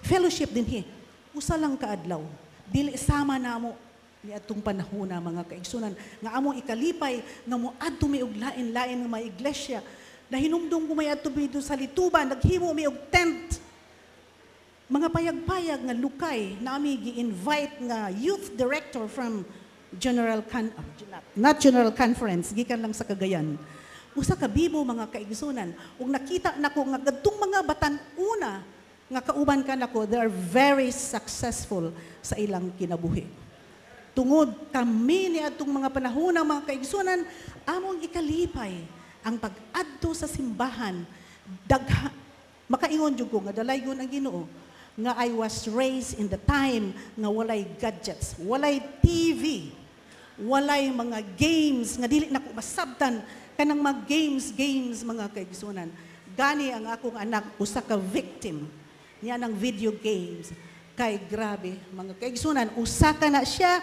Speaker 1: fellowship dinhi. Usa lang kaadlaw. Dili sama na mo ni atong panahon na mga kaigsunan nga among ikalipay nga mo adto mi og lain-lain nga mga iglesia. Nahinumdum ko may adto dito sa Lituban, naghimo mi og tent. Mga payag-payag nga lukay na ami gi-invite nga youth director from not General Conference, gikan lang sa Cagayan. Usa ka bibo mga kaigsunan, ug nakita nako nga gadtong mga batan-una nga kauban ka nako, they are very successful sa ilang kinabuhi. Tungod kami ni atong mga panahon ng mga kaigsunan, among ikalipay ang pag-adto sa simbahan. Makaingon jud ko nga dalaygon ang Ginoo nga I was raised in the time nga walay gadgets, walay TV, walay mga games nga dili nako masabtan kanang mga games mga kaigsunan. Gani ang akong anak usa ka victim niya ng video games. Kay grabe mga kaigsunan, usa ka na siya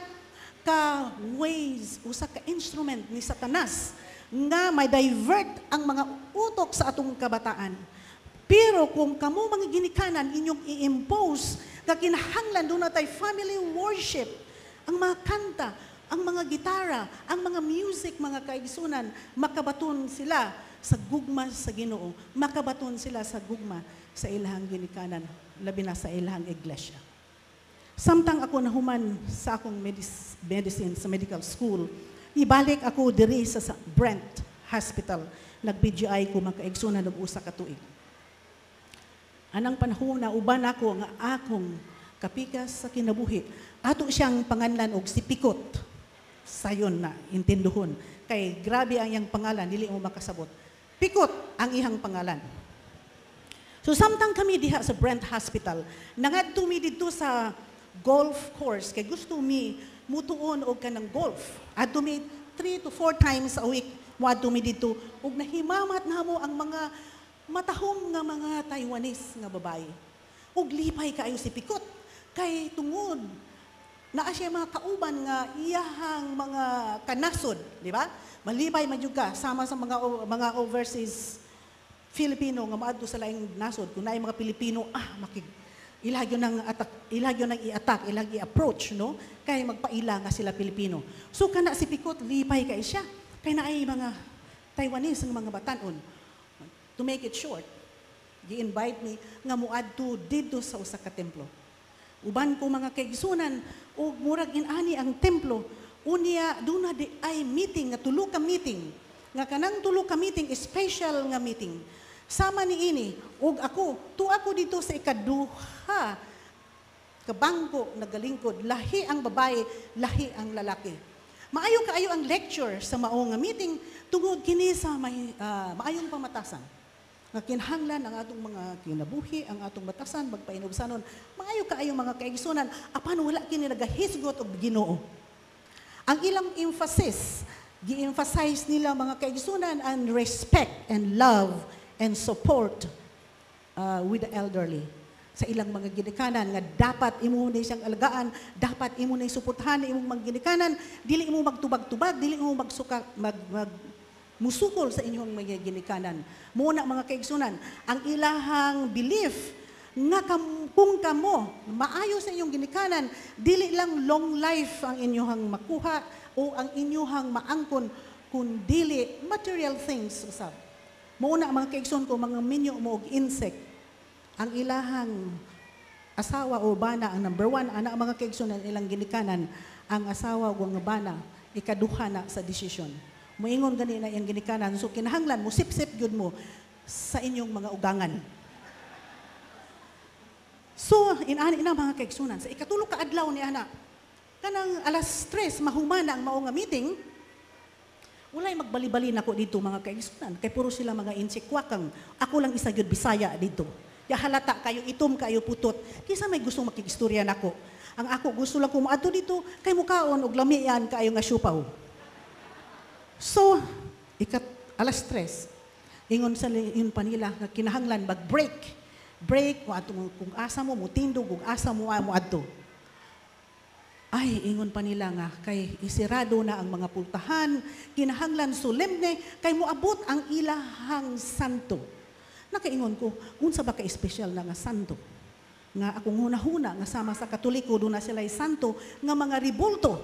Speaker 1: ka ways, usa ka instrument ni Satanas nga may divert ang mga utok sa atong kabataan. Pero kung kamo mga ginikanan inyong i-impose nga kinahanglan doon natay family worship, ang mga kanta, ang mga gitara, ang mga music, mga kaigsunan, makabaton sila sa gugma sa Ginoo, makabaton sila sa gugma sa ilahang ginikanan, labi na sa ilahang iglesia. Samtang ako nahuman sa akong medicine sa medical school, ibalik ako diri sa Brent Hospital. Nag-BGI ko mga kaigsunan og usa ka tuig. Anang panahon na uban ako nga akong kapikas sa kinabuhi. Ato siyang panganlan og si Pikot. Sayon na, intinduhon. Kay grabe ang iyang pangalan, dili mo makasabot. Pikot ang ihang pangalan. So samtang kami diha sa Brent Hospital, nangadto mi dito sa golf course, kay gusto mi mutuon og kanang golf. Adto mi 3 to 4 times a week, wadto mi dito, ug nahimamat namo ang mga matahong nga mga Taiwanese nga babae. Ug lipay kaayo si Pikot. Kay tungod naa siya mga kauban nga iyahang mga kanasod, di ba? Malipay magyud ka sama sa mga overseas Filipino nga maadto sa laing nasod kung naay mga Pilipino ilagyo nang i-attack, ilagyo i-approach, no? Kay magpaila nga sila Pilipino. So kana si Pikot lipay kay siya. Kay naay mga Taiwanese ang mga batanon. To make it short, gi-invite me nga muadto didto sa usa ka templo. Uban ko mga kaigsunan o murag inani ang templo, unya duna di ay meeting nga tulo ka meeting. Nga kanang tulo ka meeting special nga meeting. Sama ni ini ug ako dito sa ikaduha ka bangko nagalingkod, lahi ang babae, lahi ang lalaki. Maayo kaayo ang lecture sa mao nga meeting tungod kini sa maayong pamatasan. Nga kinahanglan ang atong mga kinabuhi, ang atong batasan, magpainubsanon. Maayo kaayo mga kaigsunan, apan wala kini nagahisgot og Ginoo. Ang ilang emphasis, gi-emphasize nila mga kaigsunan ang respect and love and support with the elderly. Sa ilang mga ginikanan nga dapat imo na siyang alagaan, dapat imo na suportahan imong mga ginikanan, dili imo magtubag-tubag, dili imo musukol sa inyong mga ginikanan. Muna mga kaigsunan, ang ilahang belief nga kung kamo maayo sa inyong ginikanan, dili lang long life ang inyong makuha o ang inyong maangkon, kun dili material things usab. Muna mga kaigsunan ko mga minyo mo og insect, ang ilahang asawa o bana ang number 1 ana mga kaigsunan ilang ginikanan, ang asawa o ang bana ikaduha na sa desisyon. Moingon gani na iyang ginikanan, so kinahanglan mo sip-sip gyud mo sa inyong mga ugangan. So inani na mga kaigsunan, sa ikatulo ka adlaw ni ana, kanang alas 3 mahumana ang mao nga meeting, walay magbali-bali nako dito mga kaigsunan, kay puro sila mga insikwakang, ako lang isa gyud Bisaya dito. Ya halata kayo itom kayo putot, kisa may gustong makigistorya nako. Ang ako gusto lang ko moadto dito kay mukaon og lamian kayo nga syupaw. So, alas 3, ingon sa yun pa nila, kinahanglan mag-break. Break, kung asa mo tindog, kung asa mo adto. Ay, ingon pa nila nga, kay isirado na ang mga pultahan, kinahanglan solemne, kay moabot ang ilahang santo. Nakaingon ko, unsa ba ka-espesyal na nga santo? Nga akong huna-huna, nga sama sa Katoliko, doon na sila'y santo, nga mga ribulto.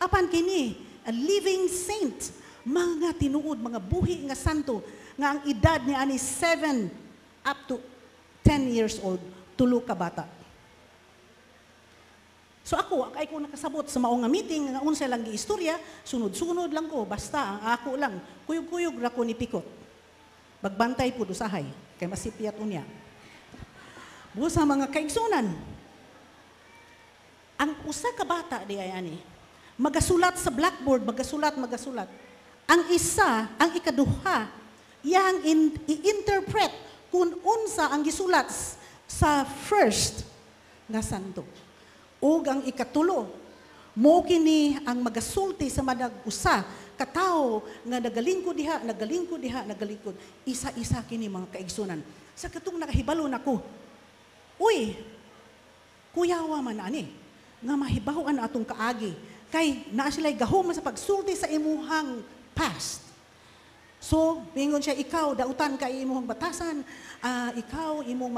Speaker 1: Apan kini, a living saint, mga tinuod, mga buhi nga santo, nga ang edad ni ani 7 up to 10 years old, tulo ka bata. So ako, ay ko nakasabot sa mao nga meeting, nga unsa lang giistorya, sunod-sunod lang ko, basta ang ako lang, kuyog-kuyog ra ko ni Pikot. Bagbantay po usahay, kay masipiyat unya. Busa mga kaigsunan, ang usa ka bata di ay ani, magasulat sa blackboard, magasulat. Ang isa, ang ikaduha, yang i-interpret kung unsa ang gisulat sa first nga santo. Ug ang ikatulo, mo kini ang magasulti sa manag-usa, katao nga nagalingkod diha, isa-isa kini mga kaigsunan. Sa katong nakahibalo nako, uy, kuyawa man ani, nga mahibawan atong kaagi, kay naa sila'y gahom sa pagsulti sa imuhang past. So, mingon siya, ikaw, dautan ka imong batasan, ikaw, imong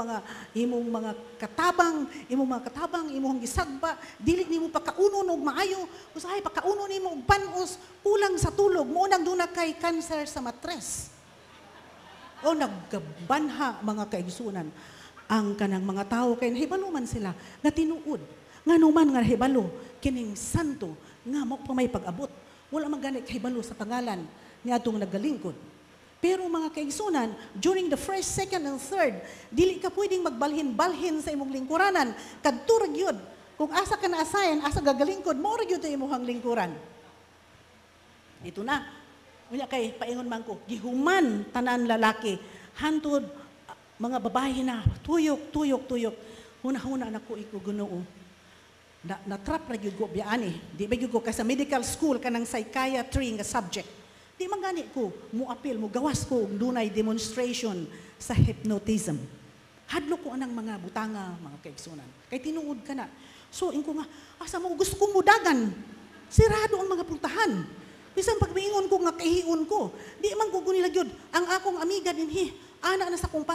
Speaker 1: mga katabang, imong gisagba, dili nimo pakaunon og maayo, usahay pakaunon nimo og panos, kulang sa tulog, mo nang duna kay cancer sa matres. O nagbanha mga kaigsunan, ang kanang mga tao kay nahibalo man sila, nga tinuod, nga numan nga nahibalo, kining santo, nga mo pa may pag-abot. Wala man gani kahibalo sa pangalan ni atong nagalingkod. Pero mga kaigsunan, during the first, second, and third, dili ka pwedeng magbalhin-balhin sa imong lingkuranan. Kadto ra gyud. Kung asa ka na-assign, asa gagalingkod, mo ra gyud imong lingkuran. Ito na. Unya kay paingon man ko, gihuman tanan lalaki, hantod mga babae na tuyok. Huna-huna na ko iko Ginoo. Na-trap na gyud ko biani. Di ba gyud ko kay sa medical school kanang psychiatry nga subject. Di man gani ko muapil, gawas ko og dunay demonstration sa hypnotism. Hadlo ko anang mga butanga, mga kaigsunan. Kay tinuod ka na. So, inko nga, asa mo gusto kong mudagan. Sirado ang mga puntahan. Bisan pag miingon ko nga kahiun ko, di man ko gunila gyud ang akong amiga dinhi, ana na sa akong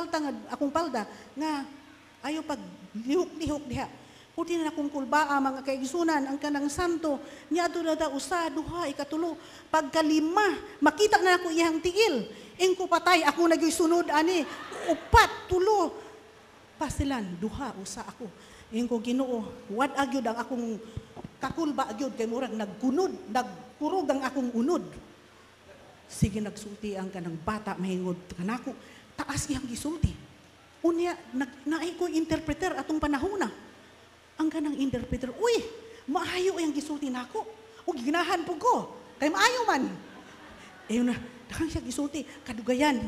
Speaker 1: palda nga ayo pag lihok-lihok diha. Puti na akong kulbaa, mga kaigsunan, ang kanang santo, niya doon na usa, duha, ikatulo, pagkalima, makita na ako iyang tiil. Ingko patay, ako nagyoy sunod, ani, upat, tulo. Pasilan, duha, usa ako. Ingko Ginoo, what agyod ang akong kakulba agyod, kay murag nagkunod, nagkurog ang akong unod. Sige, nagsulti ang kanang bata, mahingod kanako, taas iyang gisulti. Unya, naay ko interpreter atong panahon na. Ang kanang interpreter, uy, maayo yung gisulti na ako. O ginahan po ko. Kaya maayo man. Ayun na, dakang siya gisulti. Kadugayan,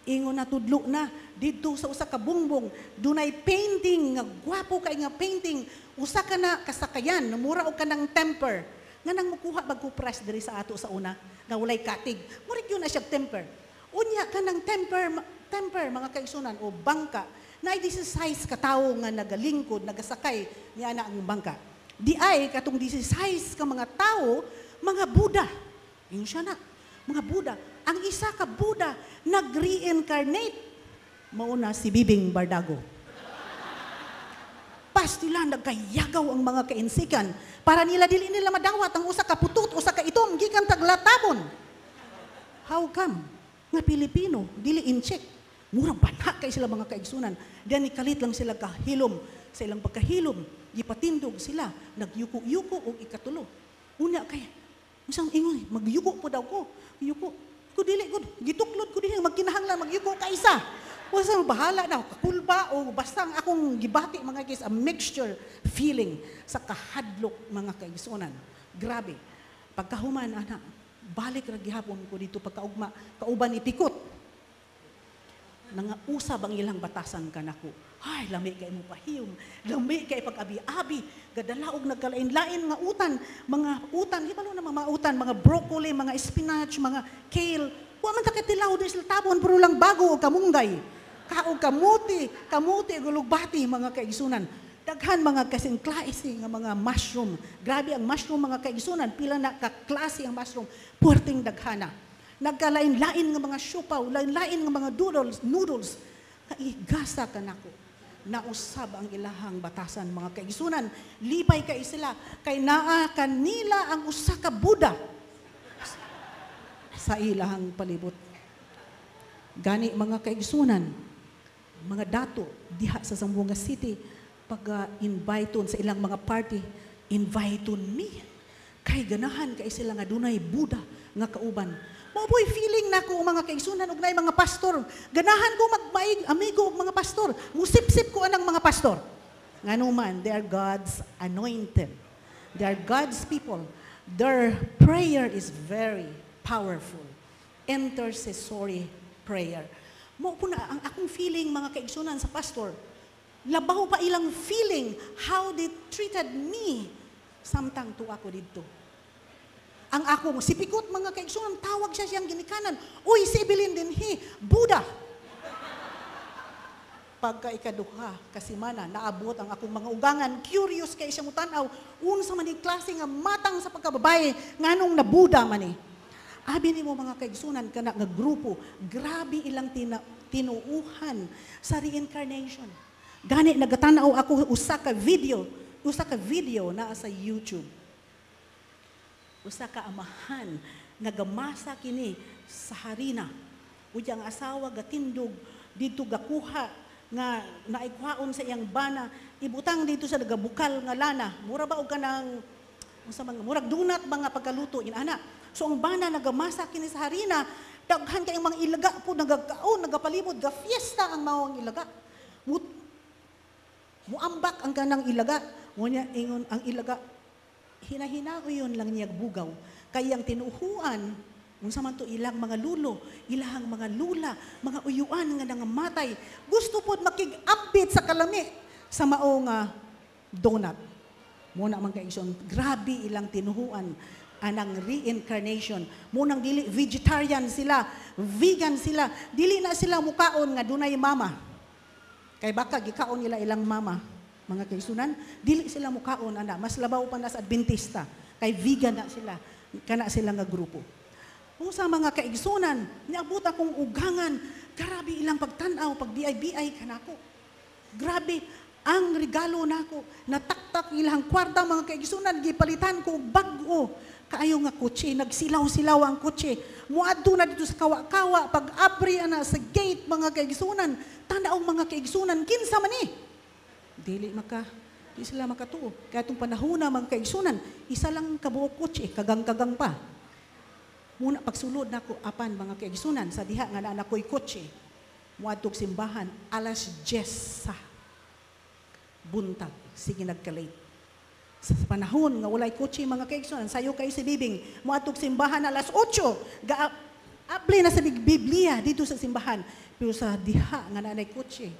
Speaker 1: ingon na tudlo na. Dito sa usa ka bungbong, dunay painting, nga gwapo kay nga painting. Usa ka na kasakayan, namura o ka ng temper. Nga nang mukuha magkupras diri sa ato sa una, nga walay katig. Murik yun na siya temper. Unya ka ng temper, mga kaigsunan, o bangka, na i-16 katao nga nagalingkod, nagasakay niya na ang bangka. Di ay, katong 16 ka mga tao, mga Buddha. Yun siya na, mga Buddha. Ang isa ka Buddha, nag-reincarnate. Mauna si Bibing Bardago. Pastila, nagkayagaw ang mga kainsikan. Para nila, dili nila madawat ang usa ka putut, usa ka itom, gikan taglatabon. How come? Nga Pilipino, dili in check. Murang banha kay sila mga kaigsunan. Diyan ikalit lang sila kahilom. Sa ilang pagkahilom, gipatindog sila. Nagyuko-yuko o ikatulo. Una kay, isang ingon, magyuko po daw ko. Yuko. Kudili, gituklod ko din, magkinahanglan, magyuko ka isa. O sa bahala daw, kakulba o basta ang akong gibati mga guys, a mixture feeling sa kahadlok mga kaigsunan. Grabe. Pagkahuman, anak, balik ra gihapon ko dito pagkaugma, kauban ipikot. Nangausab ang ilang batasan kanako. Ay, lami kay mo pahiyom. Lami kay pag-abi-abi. Gadalaog nagkalain-lain nga utan. Mga utan, hibalo na mga utan, mga broccoli, mga spinach, mga kale. Huwag man takitilaw din sila tabon, pero lang bago o kamunggay. Kaog kamuti, gulugbati, mga kaigsunan. Daghan mga kasing klase nga mga mushroom. Grabe ang mushroom, mga kaigsunan. Pila na kaklase ang mushroom. Puwerteng daghana. Nagkalain-lain ng mga siopaw, lain-lain ng mga noodles, kaigasa ka nako. Nausab ang ilahang batasan, mga kaigsunan. Lipay kay sila, kay naa kanila ang usa ka Buddha sa ilahang palibot. Gani mga kaigsunan, mga dato, diha sa Zamboanga City, pag-inviteon sa ilang mga party, inviteon me. Kay ganahan kay sila nga dunay Buddha nga kauban. Maboy feeling na ko mga kaigsunan ug nay mga pastor. Ganahan ko magmaig amigo og mga pastor. Musip-sip ko anang mga pastor. Ngano man, they are God's anointed. They are God's people. Their prayer is very powerful. Intercessory prayer. Mo po na ang akong feeling mga kaigsunan sa pastor. Labaw pa ilang feeling how they treated me samtang tuwa ko dito. Ang akong sipikot mga kaigsunan, tawag siya siyang ginikanan. Uy, si Evelyn din, Buddha. Pagka ikaduha, kasimana, naabot ang akong mga ugangan, curious kay siyang utanaw, unsa man ni klase nga matang sa pagkababae, nganong na Buddha man eh. Abi ni mo mga kaigsunan, kana nga grupo, grabe ilang tinuuhan sa reincarnation. Gani, nagatanaw ako usa ka video na sa YouTube. Usa ka amahan nga gamasa kini sa harina. Uya ang asawa gatindog dito gakuha nga naikwaon sa iyang bana, ibutang dito sa nagabukal nga lana. Mura ba og kanang unsa man murag dunat mga pagkaluto inana. So ang bana nagamasa kini sa harina, daghan kay mga ilaga po nagakaon, nagapalibot ga fiesta ang mawang ilaga. Muambak ang kanang ilaga. Unya ingon ang ilaga hinahinaoyon lang niya bugaw. Kayang tinuhuan, unsa man to ilang mga lulo, ilahang mga lula, mga uyuan nga nangamatay. Gusto pod makig-ambit sa kalami sa mao nga donut. Muna man kaigsoon, grabe ilang tinuhuan anang reincarnation. Munang dili vegetarian sila, vegan sila, dili na sila mukaon nga dunay mama. Kay baka gikaon nila ilang mama. mga kaigsunan, dili sila mukaon ana, mas labaw pa na sa Adventista, kay vegan na sila, kana sila nga grupo. Kung sa mga kaigsunan, niabot akong ugangan, grabe ilang pagtanaw, pag BI kanako. Grabe, ang regalo nako, nataktak ilang kwarta mga kaigsunan, gipalitan ko og bag-o. Kaayo nga kotse, nagsilaw-silaw ang kotse. Muadto na dito sa kawa-kawa, pag-abri ana sa gate mga kaigsunan, tanaw mga kaigsunan, kinsa man ni? Di sila makatuo. Kaya itong panahon na mga kaigsunan, isa lang kabuok kotse, kagang-kagang pa. Muna pagsulod nako apan mga kaigsunan, sa diha nga na ako'y kotse, muadtog simbahan, alas 10 sa buntag, sige nagkalate. Sa panahon nga walay kotse mga kaigsunan, sayo kayo si Bibing, muadtog simbahan alas 8, abli na sa Biblia dito sa simbahan, pero sa diha nga nanay kotse,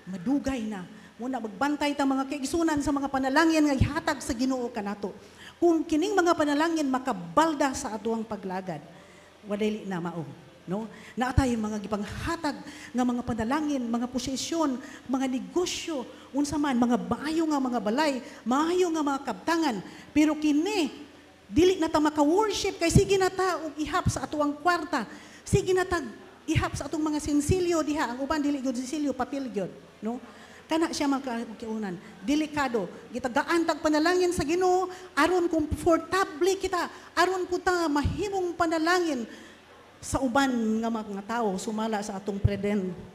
Speaker 1: madugay na. Muna magbantay ta mga kaigsunan sa mga panalangin nga ihatag sa Ginoo kanato. Kung kining mga panalangin makabalda sa atuang paglagad, wadali na mao, no? Naatay mga gipanghatag nga mga panalangin, mga posisyon, mga negosyo, unsa man mga maayo nga mga balay, maayo nga mga kabtangan, pero kini dili na ta maka-worship kay sige na ta og ihap sa atuang kwarta. Sige na ta ihap sa atong mga sensilyo diha, ang uban dili gyud sensilyo, papel gyud, no? Kana siya magkiunan, delikado. Gitagaan tag panalangin sa Ginoo aron komportable kita, aron puta mahimong panalangin sa uban nga mga tao sumala sa atong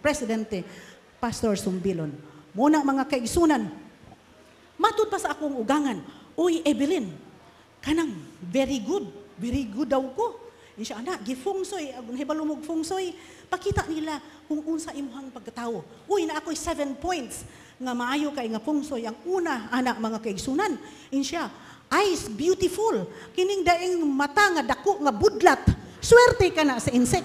Speaker 1: presidente Pastor Sumbilon. Muna mga kaigsunan, matud pa sa akong ugangan, uy Evelyn, kanang very good daw ko. Insya anak, gifungsoy, hibalumog fungsoy, pakita nila kung unsa imuhang pagkatao. Uy, na ako'y 7 points nga maayo kay nga fungsoy. Ang una, anak mga kaigsunan, insya, eyes beautiful, kining daing mata nga dako nga budlat, swerte ka na sa insect.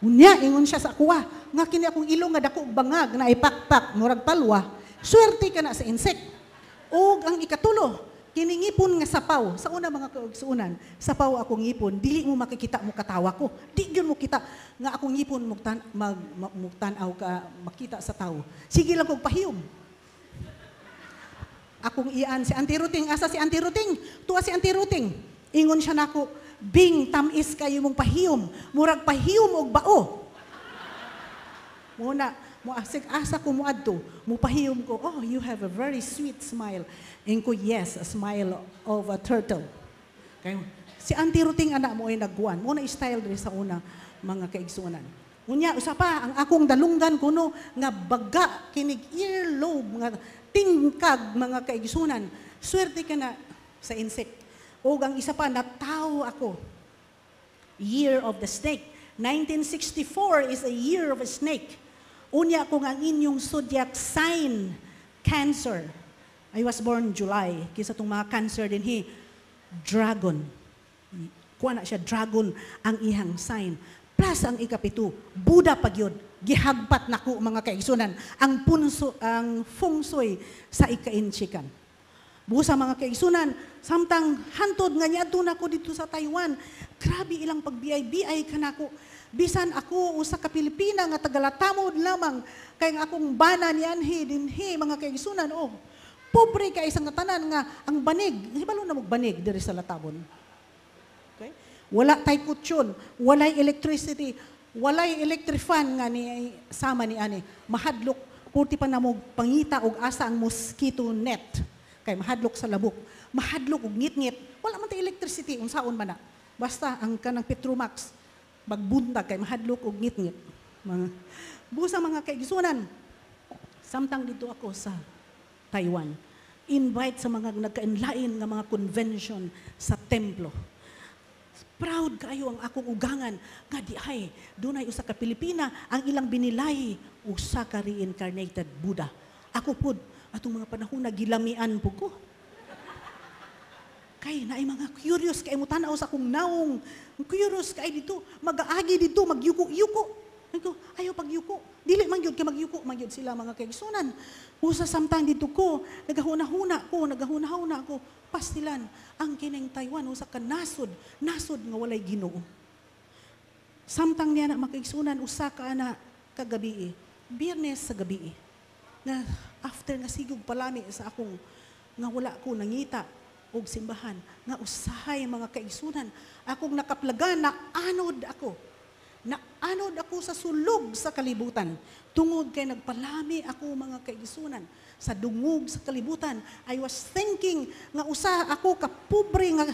Speaker 1: Unya, ingon siya sa kuwa, nga kini akong ilong nga dako bangag na ipakpak, murag palwa, swerte ka na sa insect. O ang ikatulo, kiningipon nga sapaw, sa una mga kaigsunan, sapaw akong ngipon, dili mo makikita mo katawa ko. Di yun mo kita nga akong ngipon mugtanaw ka makita sa tao. Sige lang kong pahiyom. Akong iyan si Auntie Ruting, asa si Auntie Ruting? Tuwa si Auntie Ruting. Ingon siya nako, Bing, tamis kayo mong pahiyom, murag pahiyom og bao. Muna, asa ko muadto, mupahiyom ko, oh, you have a very sweet smile. Inko, yes, a smile of a turtle. Okay. Si Auntie Ruting anak mo ay nagguan. Muna style rin sa una mga kaigsunan. Unya, usapa, ang akong dalunggan kuno nga baga, kinig earlobe, nga tingkag mga kaigsunan. Swerte ka na sa insect. O ang isa pa, nataw ako. Year of the snake. 1964 is a year of a snake. Unya kung ang inyong zodiac sign, Cancer. I was born July. Kisa itong mga Cancer din, dragon. Kuha na siya, dragon ang ihang sign. Plus ang ikapito, Buddha pagyod. Gihagpat na ko mga kaigsunan. Ang feng shui sa ika-inchikan. Busa mga kaigsunan, samtang hantod nga niadto na ko dito sa Taiwan. Grabe ilang pag-BI ka na ko. Bisan ako usa ka Pilipina nga tagalatamod lamang kay akong bana ni anhi dinhi mga kaigsunan, oh. Pobre kay isang tanan nga ang banig, hibalo na magbanig diri sa Latabon. Okay? Wala tay kutsyon, walay electricity, walay electric fan nga ni sama ni ani. Mahadlok purti pa na mo pangita og asa ang mosquito net. Kay mahadlok sa labok. Mahadlok og ngit-ngit. Wala man tay electricity unsaon man na. Basta ang kanang Petromax magbuntag kay mahadlok og ngit-ngit. Busa mga kaigsunan. Samtang dito ako sa Taiwan. Invite sa mga nagkainlain nga mga convention sa templo. Proud kayo ang akong ugangan nga di ay dunay usa ka Pilipina ang ilang binilay usa ka reincarnated Buddha. Ako pud atong mga panahon nagilamian po ko. Kay naay mga curious kay mo tan-aw sa akong naong. Curious kay dito, mag-aagi dito, magyuko-yuko. Ayaw pagyuko. Dili man gyud kay magyuko, man gyud sila mga kaigsunan. Usa samtang dito ko, nagahuna-huna ko, pastilan ang kining Taiwan usa ka nasod nga walay Ginoo. Samtang niya na makaigsunan usa ka ana kagabi, Biyernes sa gabi. nga after nga sigog palami sa akong nga wala ko nangita og simbahan nga usahay mga kaigsunan akong nakaplagan na anod ako sa sulog sa kalibutan tungod kay nagpalami ako mga kaigsunan sa dungog sa kalibutan. I was thinking nga usa ako kapobre nga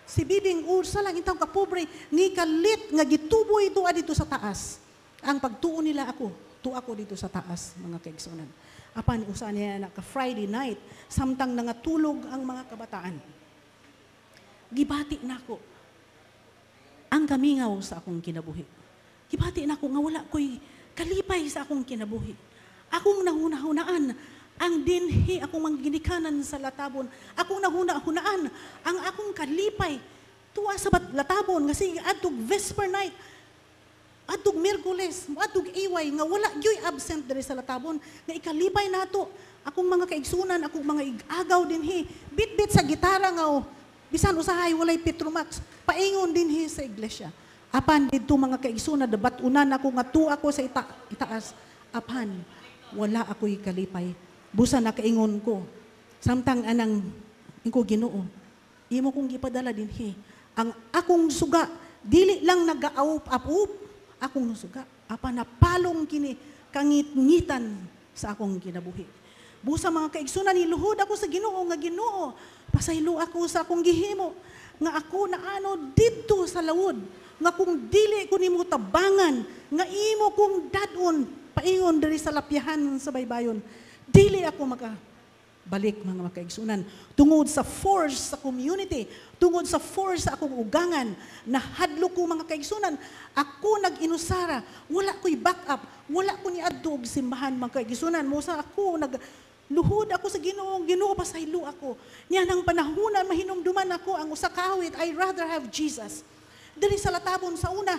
Speaker 1: si Bibing usa lang itaw kapobre ni kalit nga gituboy tuwa dito sa taas. Ang pagtuon nila ako dito sa taas mga kaigsunan. Apan usa niya na ka Friday night samtang nangatulog ang mga kabataan. Gibati nako ang kamingaw sa akong kinabuhi. Gibati nako nga wala ko'y kalipay sa akong kinabuhi. Akong nahuna-hunaan ang dinhi akong mangginikanan sa latabon. Akong nahuna-hunaan ang akong kalipay tuwa sa latabon nga sige adtog Vesper night. Adtog Miyerkules, adtog iway nga wala gyoy absent diri sa latabon nga ikalipay nato akong mga kaigsunan, akong mga agaw dinhi, bit-bit sa gitara nga bisan usahay walay Petromax, paingon dinhi sa iglesia. Apan didto mga kaigsunan debat-unan ako nga tuwa ako sa itaas. Apan wala ako'y kalipay. Busa nakaingon ko. Samtang anang ko Ginoo, imo kong gipadala dinhi. Ang akong suga dili lang nagaaup-aup akong suga, apa napalong kini kangit-ngitan sa akong kinabuhi. Busa mga kaigsunan, niluhod ako sa Ginoo nga Ginoo, pasaylo ako sa akong gihimo, nga ako naano didto sa lawod, nga kung dili ko nimo tabangan, nga imo kong dadon, paingon diri sa lapyahan sa baybayon, dili ako balik mga kaigsunan. Tungod sa force sa community, tungod sa force sa akong ugangan, nahadlo ko mga kaigsunan, ako nag-inusara, wala ko'y backup, wala ko ni adtog simbahan mga kaigsunan, mosa ako luhod ako sa Ginoo pasaylo ako. Niya nang panahuna mahinumduman ako ang usa ka awit, I rather have Jesus. Diri sa latabon sa una,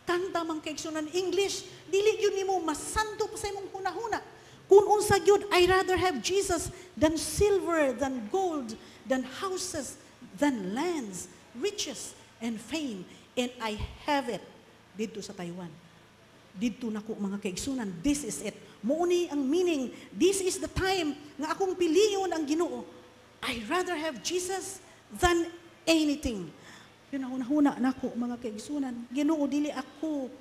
Speaker 1: kanta mga kaigsunan English, dili yun nimo masanto pa sa imong hunahuna. Kung unsa gyud, I rather have Jesus than silver, than gold, than houses, than lands, riches, and fame. And I have it dito sa Taiwan. Dito nako mga kaigsunan, this is it. Muuni ang meaning, this is the time nga akong piliyon ang Ginoo. I rather have Jesus than anything. Yun ang huna nako mga kaigsunan. Ginoo, dili ako,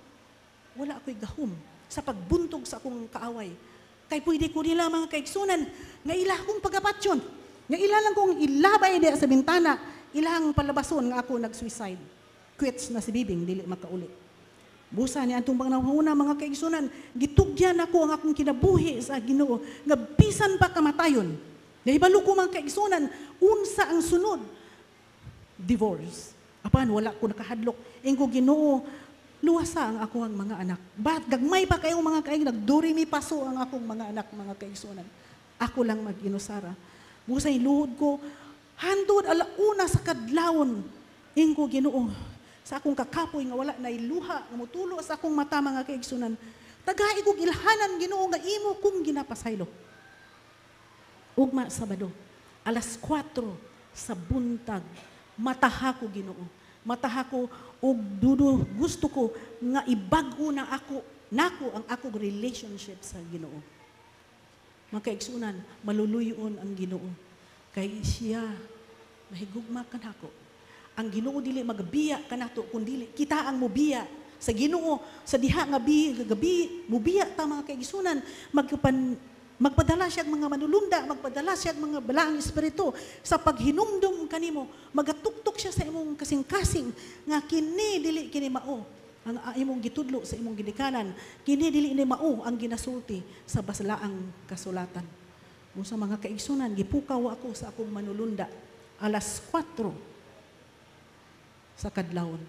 Speaker 1: wala ako'y gahom sa pagbuntog sa akong kaaway. Kay pwede ko nila mga kaigsunan, nga ila akong pagapatyon, nga ila lang kong ilabay diya sa bintana, ilang palabason nga ako nag-suicide. Quits na si Bibing, dili makauli. Busa niya atong panahuna mga kaigsunan, gitugyan ako ang akong kinabuhi sa Ginoo, nga bisan pa kamatayon. Nahibalo ko mga kaigsunan, unsa ang sunod? Divorce. Apan, wala ko nakahadlok. Ingko Ginoo, luwasa ang ako ang mga anak. Ba't gagmay pa kayong mga kaig, nagduri mi paso ang akong mga anak, mga kaigsunan. Ako lang mag-inusara. Busay luhod ko, handod alauna sa kadlawon. Ingko Ginoo, sa akong kakapoy nga wala na iluha, nga mutulo sa akong mata mga kaigsunan. Tagay kong ilhanan Ginoo nga imo kong ginapasaylo. Ugma Sabado, alas 4 sa buntag, mataha ko Ginoo. Mataha ko og dudo gusto ko nga ibag-o na nako ang akong relationship sa Ginoo. Mga kaigsunan, maluluyon ang Ginoo. Kay siya mahigugma kanako. Ang Ginoo dili magbiya kanato kundi kita ang mobiya sa Ginoo sa diha nga gabi mobiya ta mga kaigsunan magpadala siya mga manulunda, magpadala siya mga balaang espiritu sa paghinumdum kanimo, magatuktok siya sa imong kasing-kasing nga kini dili kini mao ang imong gitudlo sa imong ginikanan, kini dili ni mao ang ginasulti sa basalaang kasulatan. Sa mga kaigsunan, gipukaw ako sa akong manulunda alas 4 sa kadlawon.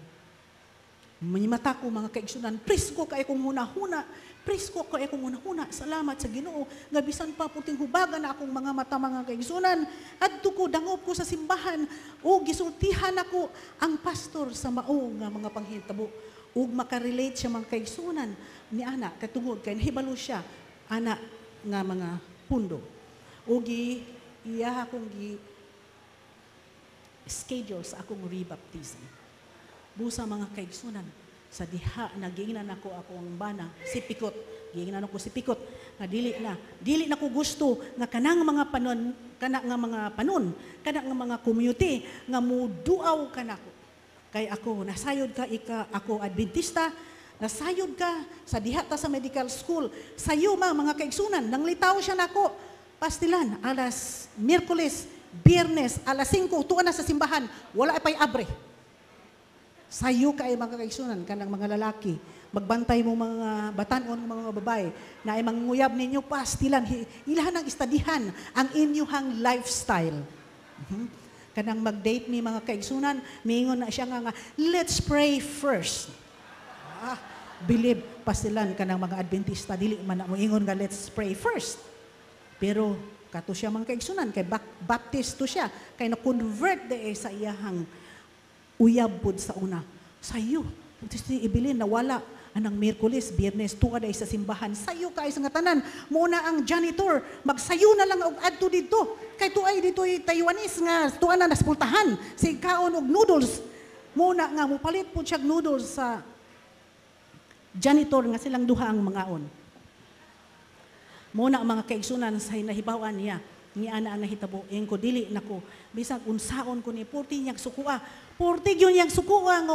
Speaker 1: Mata ko mga kaigsunan, presko kay kong huna-huna, presko kay kong huna-huna, salamat sa Ginoo, nga bisan pa puting hubagan na akong mga mata mga kaigsunan, adto ko, dangop ko sa simbahan, o gisultihan ako ang pastor sa mao nga mga panghitabo, ug makarelate siya mga kaigsunan ni ana, katungod kay nahibalo siya, ana nga mga pundo. O iya akong schedule sa akong rebaptism. Busa mga kaigsunan, sa diha nagiingnan ako ang bana si Pikot. Giingnan ako si Pikot nga dili na ko gusto nga kanang mga panon kana nga mga community nga muduaw kanako. Kay ako nasayod ka ako Adventista, nasayod ka sa diha ta sa medical school. Sayo mga kaigsunan, nanglitaw siya nako pastilan alas Miyerkules, Biyernes alas 5 tuwa na sa simbahan, wala pay abre. Sayo ka ay mga kaigsunan kanang mga lalaki, magbantay mo mga batanon mga babae na ay manguyab ninyo pastilan ilahan ang istadihan ang inyuhang lifestyle. Kanang mag-date ni mga kaigsunan, miingon na siya nga let's pray first. Believe pastilan kanang mga Adventista dili man na moingon nga let's pray first. Pero kato siya mga kaigsunan kay Baptist to siya kay na-convert sa iyahang uyab pod sa una. Sayo, ibilin na wala anang Miyerkules, Biyernes, tuwa day sa simbahan. Sayo ka sa nga tanan. Muna ang janitor, magsayo na lang og adto dito. Kay tuay dito Taiwanese nga tuwa na naspultahan. Si kaon og noodles. Muna nga mupalit po siya noodles sa janitor nga silang duha ang mangaon. Muna ang mga kaigsunan sa nahibawan niya. Ni ana ang nahitabo ko dili nako bisag unsaon ko ni purti niyang sukua. Purti gyud niyang sukua nga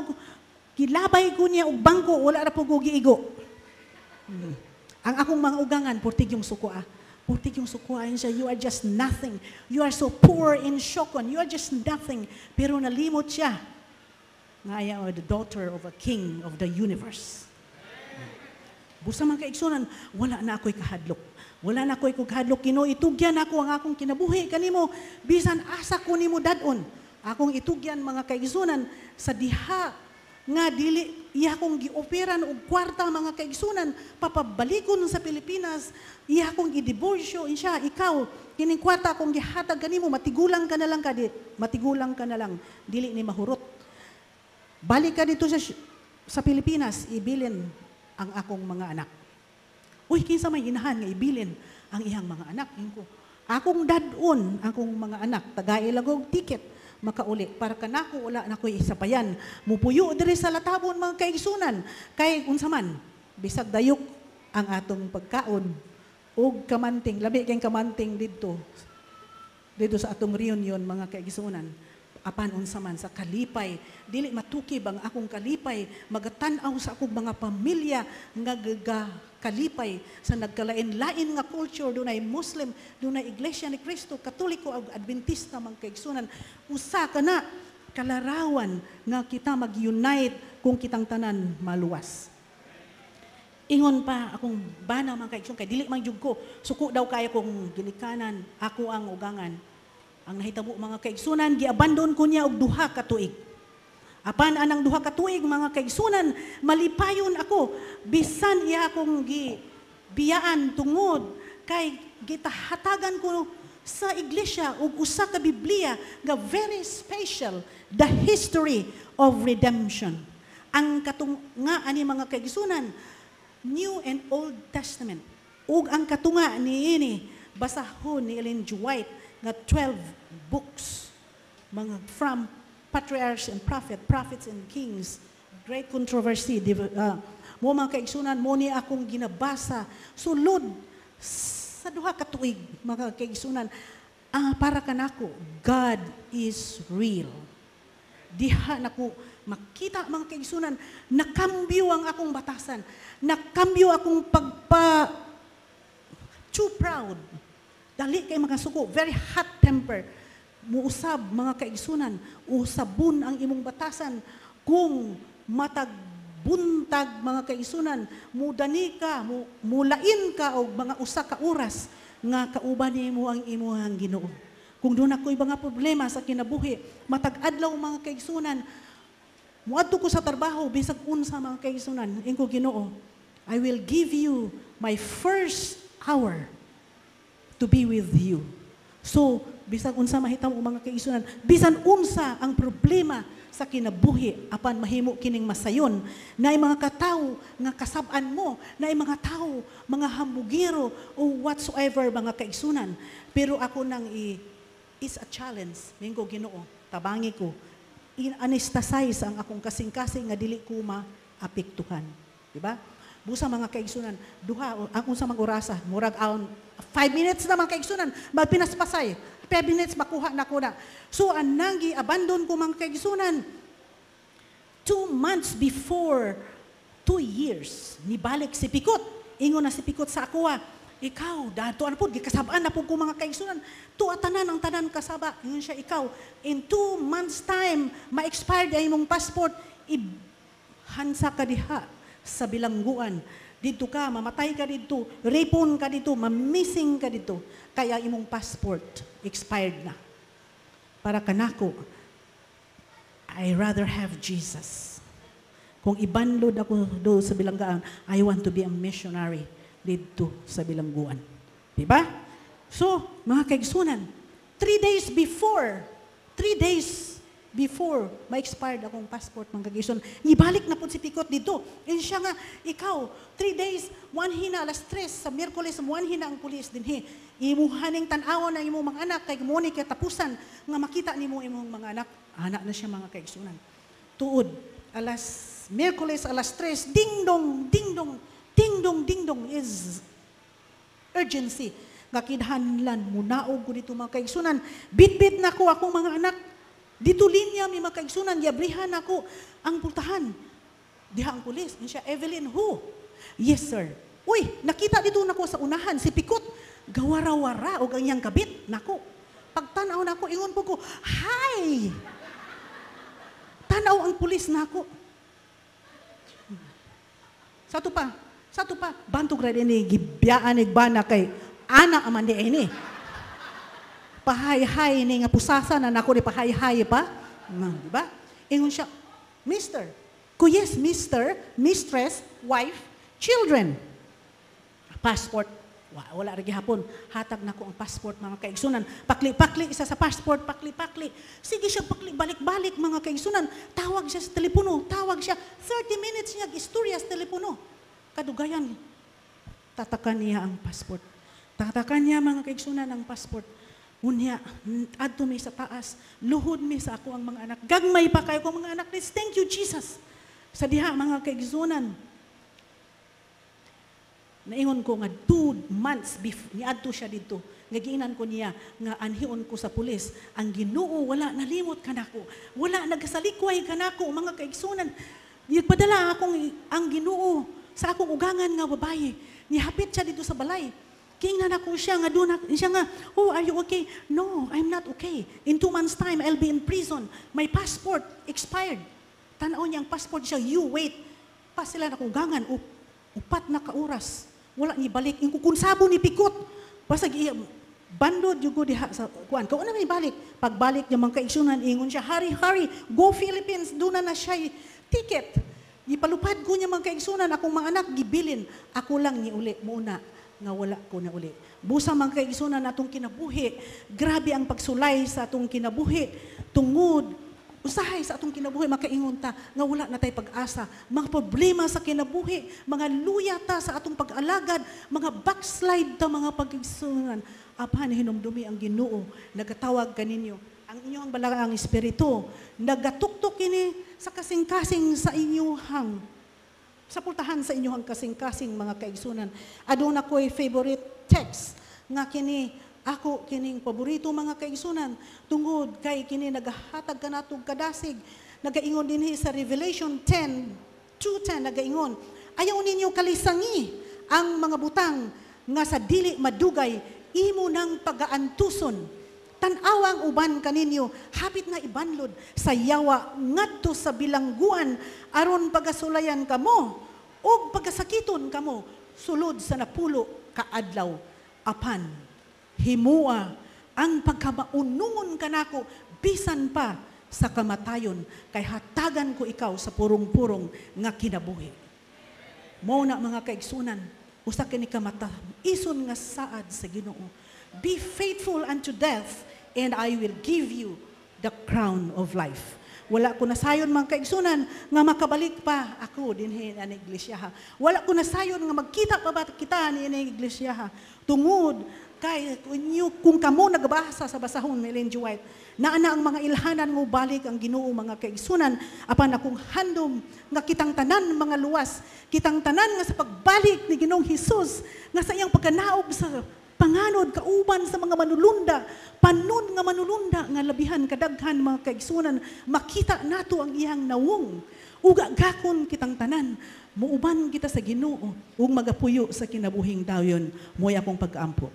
Speaker 1: gilabay ko niya og bangko wala ra po ko giigo. Ang akong mga ugangan purti yung sukua. Purti yung sukua siya, you are just nothing. You are so poor in Shokon. You are just nothing. Pero nalimot siya. Nga I am the daughter of a king of the universe. Busa man kaigsunan, wala na ako'y kahadlok. Wala na ako'y kahadlok. Itugyan ako ang akong kinabuhi kanimo. Bisan asa ko nimo dadon. Akong itugyan mga kaigsunan sa diha nga dili iya kong gioperan og kwarta mga kaigsunan papabalikon sa Pilipinas iya kong gidiborsyo insya ikaw kining kwarta akong gihatag kanimo matigulang ka na lang dili ni mahurot balik ka dito sa Pilipinas ibilin ang akong mga anak. Uy, kinsa may inahan nga ibilin ang iyang mga anak ko. Akong dadon akong mga anak tagailagog ticket makauli para kanako wala na ko'y isapayan. Mupuyo diri sa latabon mga kaigsunan. Kay unsaman, bisag dayok ang atong pagkaon ug kamanting, labi kay kamanting dito sa atong reunion mga kaigsunan. Apan unsaman sa kalipay, dili matukib ang akong kalipay, magatan-aw sa akong mga pamilya nga kalipay sa nagkalain-lain nga culture, dunay Muslim, dunay Iglesia ni Cristo, Katoliko ug Adventista mga kaigsunan. Usa ka na kalarawan nga kita mag-unite kung kitang tanan maluwas. Ingon pa akong bana mga kaigsunan kay dili man jud ko suko daw kaya kong gilikanan ako ang ugangan. Ang nahitabo mga kaigsunan giabandon ko niya og duha ka tuig. Apan anang duha ka tuig mga kaigsunan malipayon ako bisan iya akong biyaan tungod kay gitahatagan ko sa iglesia og usa ka Biblia nga very special, the history of redemption. Ang katunga ani mga kaigsunan New and Old Testament. Ug ang katunga niini basahon ni Ellen G. White nga 12 books mga from patriarchs and prophets and kings. Great controversy. Mo mga kaigsunan, mo ni akong ginabasa sulod sa duha ka tuig mga kaigsunan. Para kanako, God is real. Diha nako makita mga kaigsunan, nakambyo ang akong batasan. Nakambyo akong too proud. Dali kay mga suko, very hot temper. Muusab mga kaigsunan, usabon ang imong batasan kung matagbuntag mga kaigsunan, mudani ka, mulain ka og mga usa ka oras nga kauban nimo ang imong Ginoo. Kung doon ako'y mga problema sa kinabuhi, matag-adlaw mga kaigsunan, muadto ko sa trabaho, bisag unsa mga kaigsunan, ingko Ginoo, I will give you my first hour to be with you. So, bisag unsa mahitabo mga kaigsunan, bisan unsa ang problema sa kinabuhi, apan mahimo kining masayon, na mga katawo nga kasab-an mo, na mga tao, mga hambugiro, o whatsoever mga kaigsunan. Pero ako nang is a challenge, mingko Ginoo, tabangi ko, in-anesthetize ang akong kasing-kasing nga dili ko apektuhan. Diba? Busa mga kaigsunan, duha, ang unsa mga orasa, murag aon, 5 minutes na mga kaigsunan, magpinaspasay, 5 minutes makuha na ko na. So, anang abandon ko mga kaigsunan, 2 months before, 2 years, nibalik si Pikot. Ingon na si Pikot sa ako, ikaw, dato ano po, gikasabaan na po ko mga kaigsunan, tanan ang tanan kasaba. Ingon siya, ikaw, in 2 months time, ma-expired ay mong passport, hansa ka diha sa bilangguan. Dito ka, mamatay ka dito, rapon ka dito, missing ka dito. Kaya imong passport, expired na. Para kanako, I rather have Jesus. Kung ibanlod ako do sa bilanggaan, I want to be a missionary dito sa bilangguan. Diba? So, mga kaigsunan, 3 days before, ma-expired akong passport, mga kaigsunan, ibalik na po si Pikot dito. And siya nga, ikaw, 3 days, 1 hina, alas 3, sa Miyerkules, 1 hina ang pulis din. Imuhaning tanawan na imong mga anak, kay muni katapusan, nga makita ni mo imong mga anak na siya mga kaigsunan. Tuod, Miyerkules, alas 3, ding-dong, ding-dong, ding-dong, ding-dong is urgency. Nga kinahanglan, munaog ko dito mga kaigsunan. Bit-bit na ko akong mga anak. Dito linya, may mga kaigsunan, yabrihan ako ang pultahan. Diha ang pulis. Siya, Evelyn, who? Yes, sir. Uy, nakita dito na ko sa unahan, si Pikot, gawara-wara o ganyang kabit. Nako, pagtanaw na ko, ingon po ko, hi! Tanaw ang pulis na ako. Sato pa, bantog rin ini, gibiyaan igbana kay anak aman di ini. Pahay-hay ni nga pusasa na nako di pahay-hay pa. Di ba? Ingon siya, Mister. Yes, Mister, Mistress, wife, children. Passport. Wala rin hapon. Hatag na ko ang passport, mga kaigsunan. Pakli-pakli, isa sa passport, pakli-pakli. Sige siya, pakli, balik-balik, mga kaigsunan. Tawag siya sa telepono. Tawag siya. 30 minutes niya, istorya sa telepono. Kadugayan. Tatakan niya ang passport. Tatakan niya, mga kaigsunan, ang passport. Unya, adto mi sa taas. Luhod mi sa ako ang mga anak. Gagmay pa kayo ko mga anak. Thank you, Jesus. Sa diha, mga kaigsunan. Naingon ko nga 2 months before, niadto siya dito. Nagiinan ko niya, nga anhion ko sa pulis, ang Ginoo, wala, nalimot ka nako. Wala, nagasalikway ka nako, mga kaigsunan. Padala akong ang Ginoo sa akong ugangan nga babae. Nihapit siya dito sa balay. Kingnan ako siya, nga doon, siya nga, oh, are you okay? No, I'm not okay. In 2 months time, I'll be in prison. My passport expired. Tanaw niya ang passport siya, you wait. Pa sila na ugangan, upat na kauras. Wala ni balik. Kung sabo ni Pikot, basag bandod yung diha sa kuan. Kung ano may balik? Pagbalik niya mga kaigsunan, ingon siya, hurry, go Philippines, doon na siya ticket. Ipalupad ko niya mga kaigsunan, akong mga anak, gibilin. Ako lang ni uli, muna, nga wala ko na uli. Busa mga kaigsunan atong kinabuhi, grabe ang pagsulay sa atong kinabuhi, tungod, usahay sa atong kinabuhi, makaingon ta, nga wala na tayo pag-asa. Mga problema sa kinabuhi, mga luya ta sa atong pag-alagad, mga backslide ta, mga pag-igsungan. Apan, hinumdumi ang Ginoo, nagatawag kaninyo. Ang inyong balaang espiritu, nagatuktok ini sa kasing-kasing sa inyuhang, sa pultahan sa inyuhang kasing-kasing mga kaigsunan. Aduna ko'y favorite text, nga kini, ako kining paborito mga kaigsunan tungod kay kini nagahatag kanatog kadasig nagaingon dinhi sa Revelation 10:2-10 nagaingon ayaw ninyo kalisangi ang mga butang nga sa dili madugay imo nang pagaantuson tan-awang uban kaninyo hapit na ibanlod sa yawa ngadto sa bilangguan aron pagasulayan kamo ug pagasakiton kamo sulod sa napulo ka adlaw apan himua ang pagkamaunungon kanako bisan pa sa kamatayon kay hatagan ko ikaw sa purong-purong nga kinabuhi. Mao na mga kaigsunan, usa kini kamata ison nga saad sa Ginoo. Be faithful unto death and I will give you the crown of life. Wala ko nasayon mga kaigsunan nga makabalik pa ako dinhi ani iglesia. Wala ko nasayon nga magkita pa ba kita ni iglesia. Tungod Kay kung kamo nagbasa sa basahon ni Ellen G. White, naana ang mga ilhanan mo balik ang Ginoo mga kaigsunan, apan akong handom nga kitang tanan mga luwas, kitang tanan nga sa pagbalik ni Ginoong Hesus, nga sa iyang pagkanaog sa panganod kauban sa mga manulunda, panon nga manulunda nga labihan kadaghan mga kaigsunan, makita nato ang iyang nawong. Uga gakon kitang tanan, muuban kita sa Ginoo ug magapuyo sa kinabuhing dayon, moy akong pag-ampo.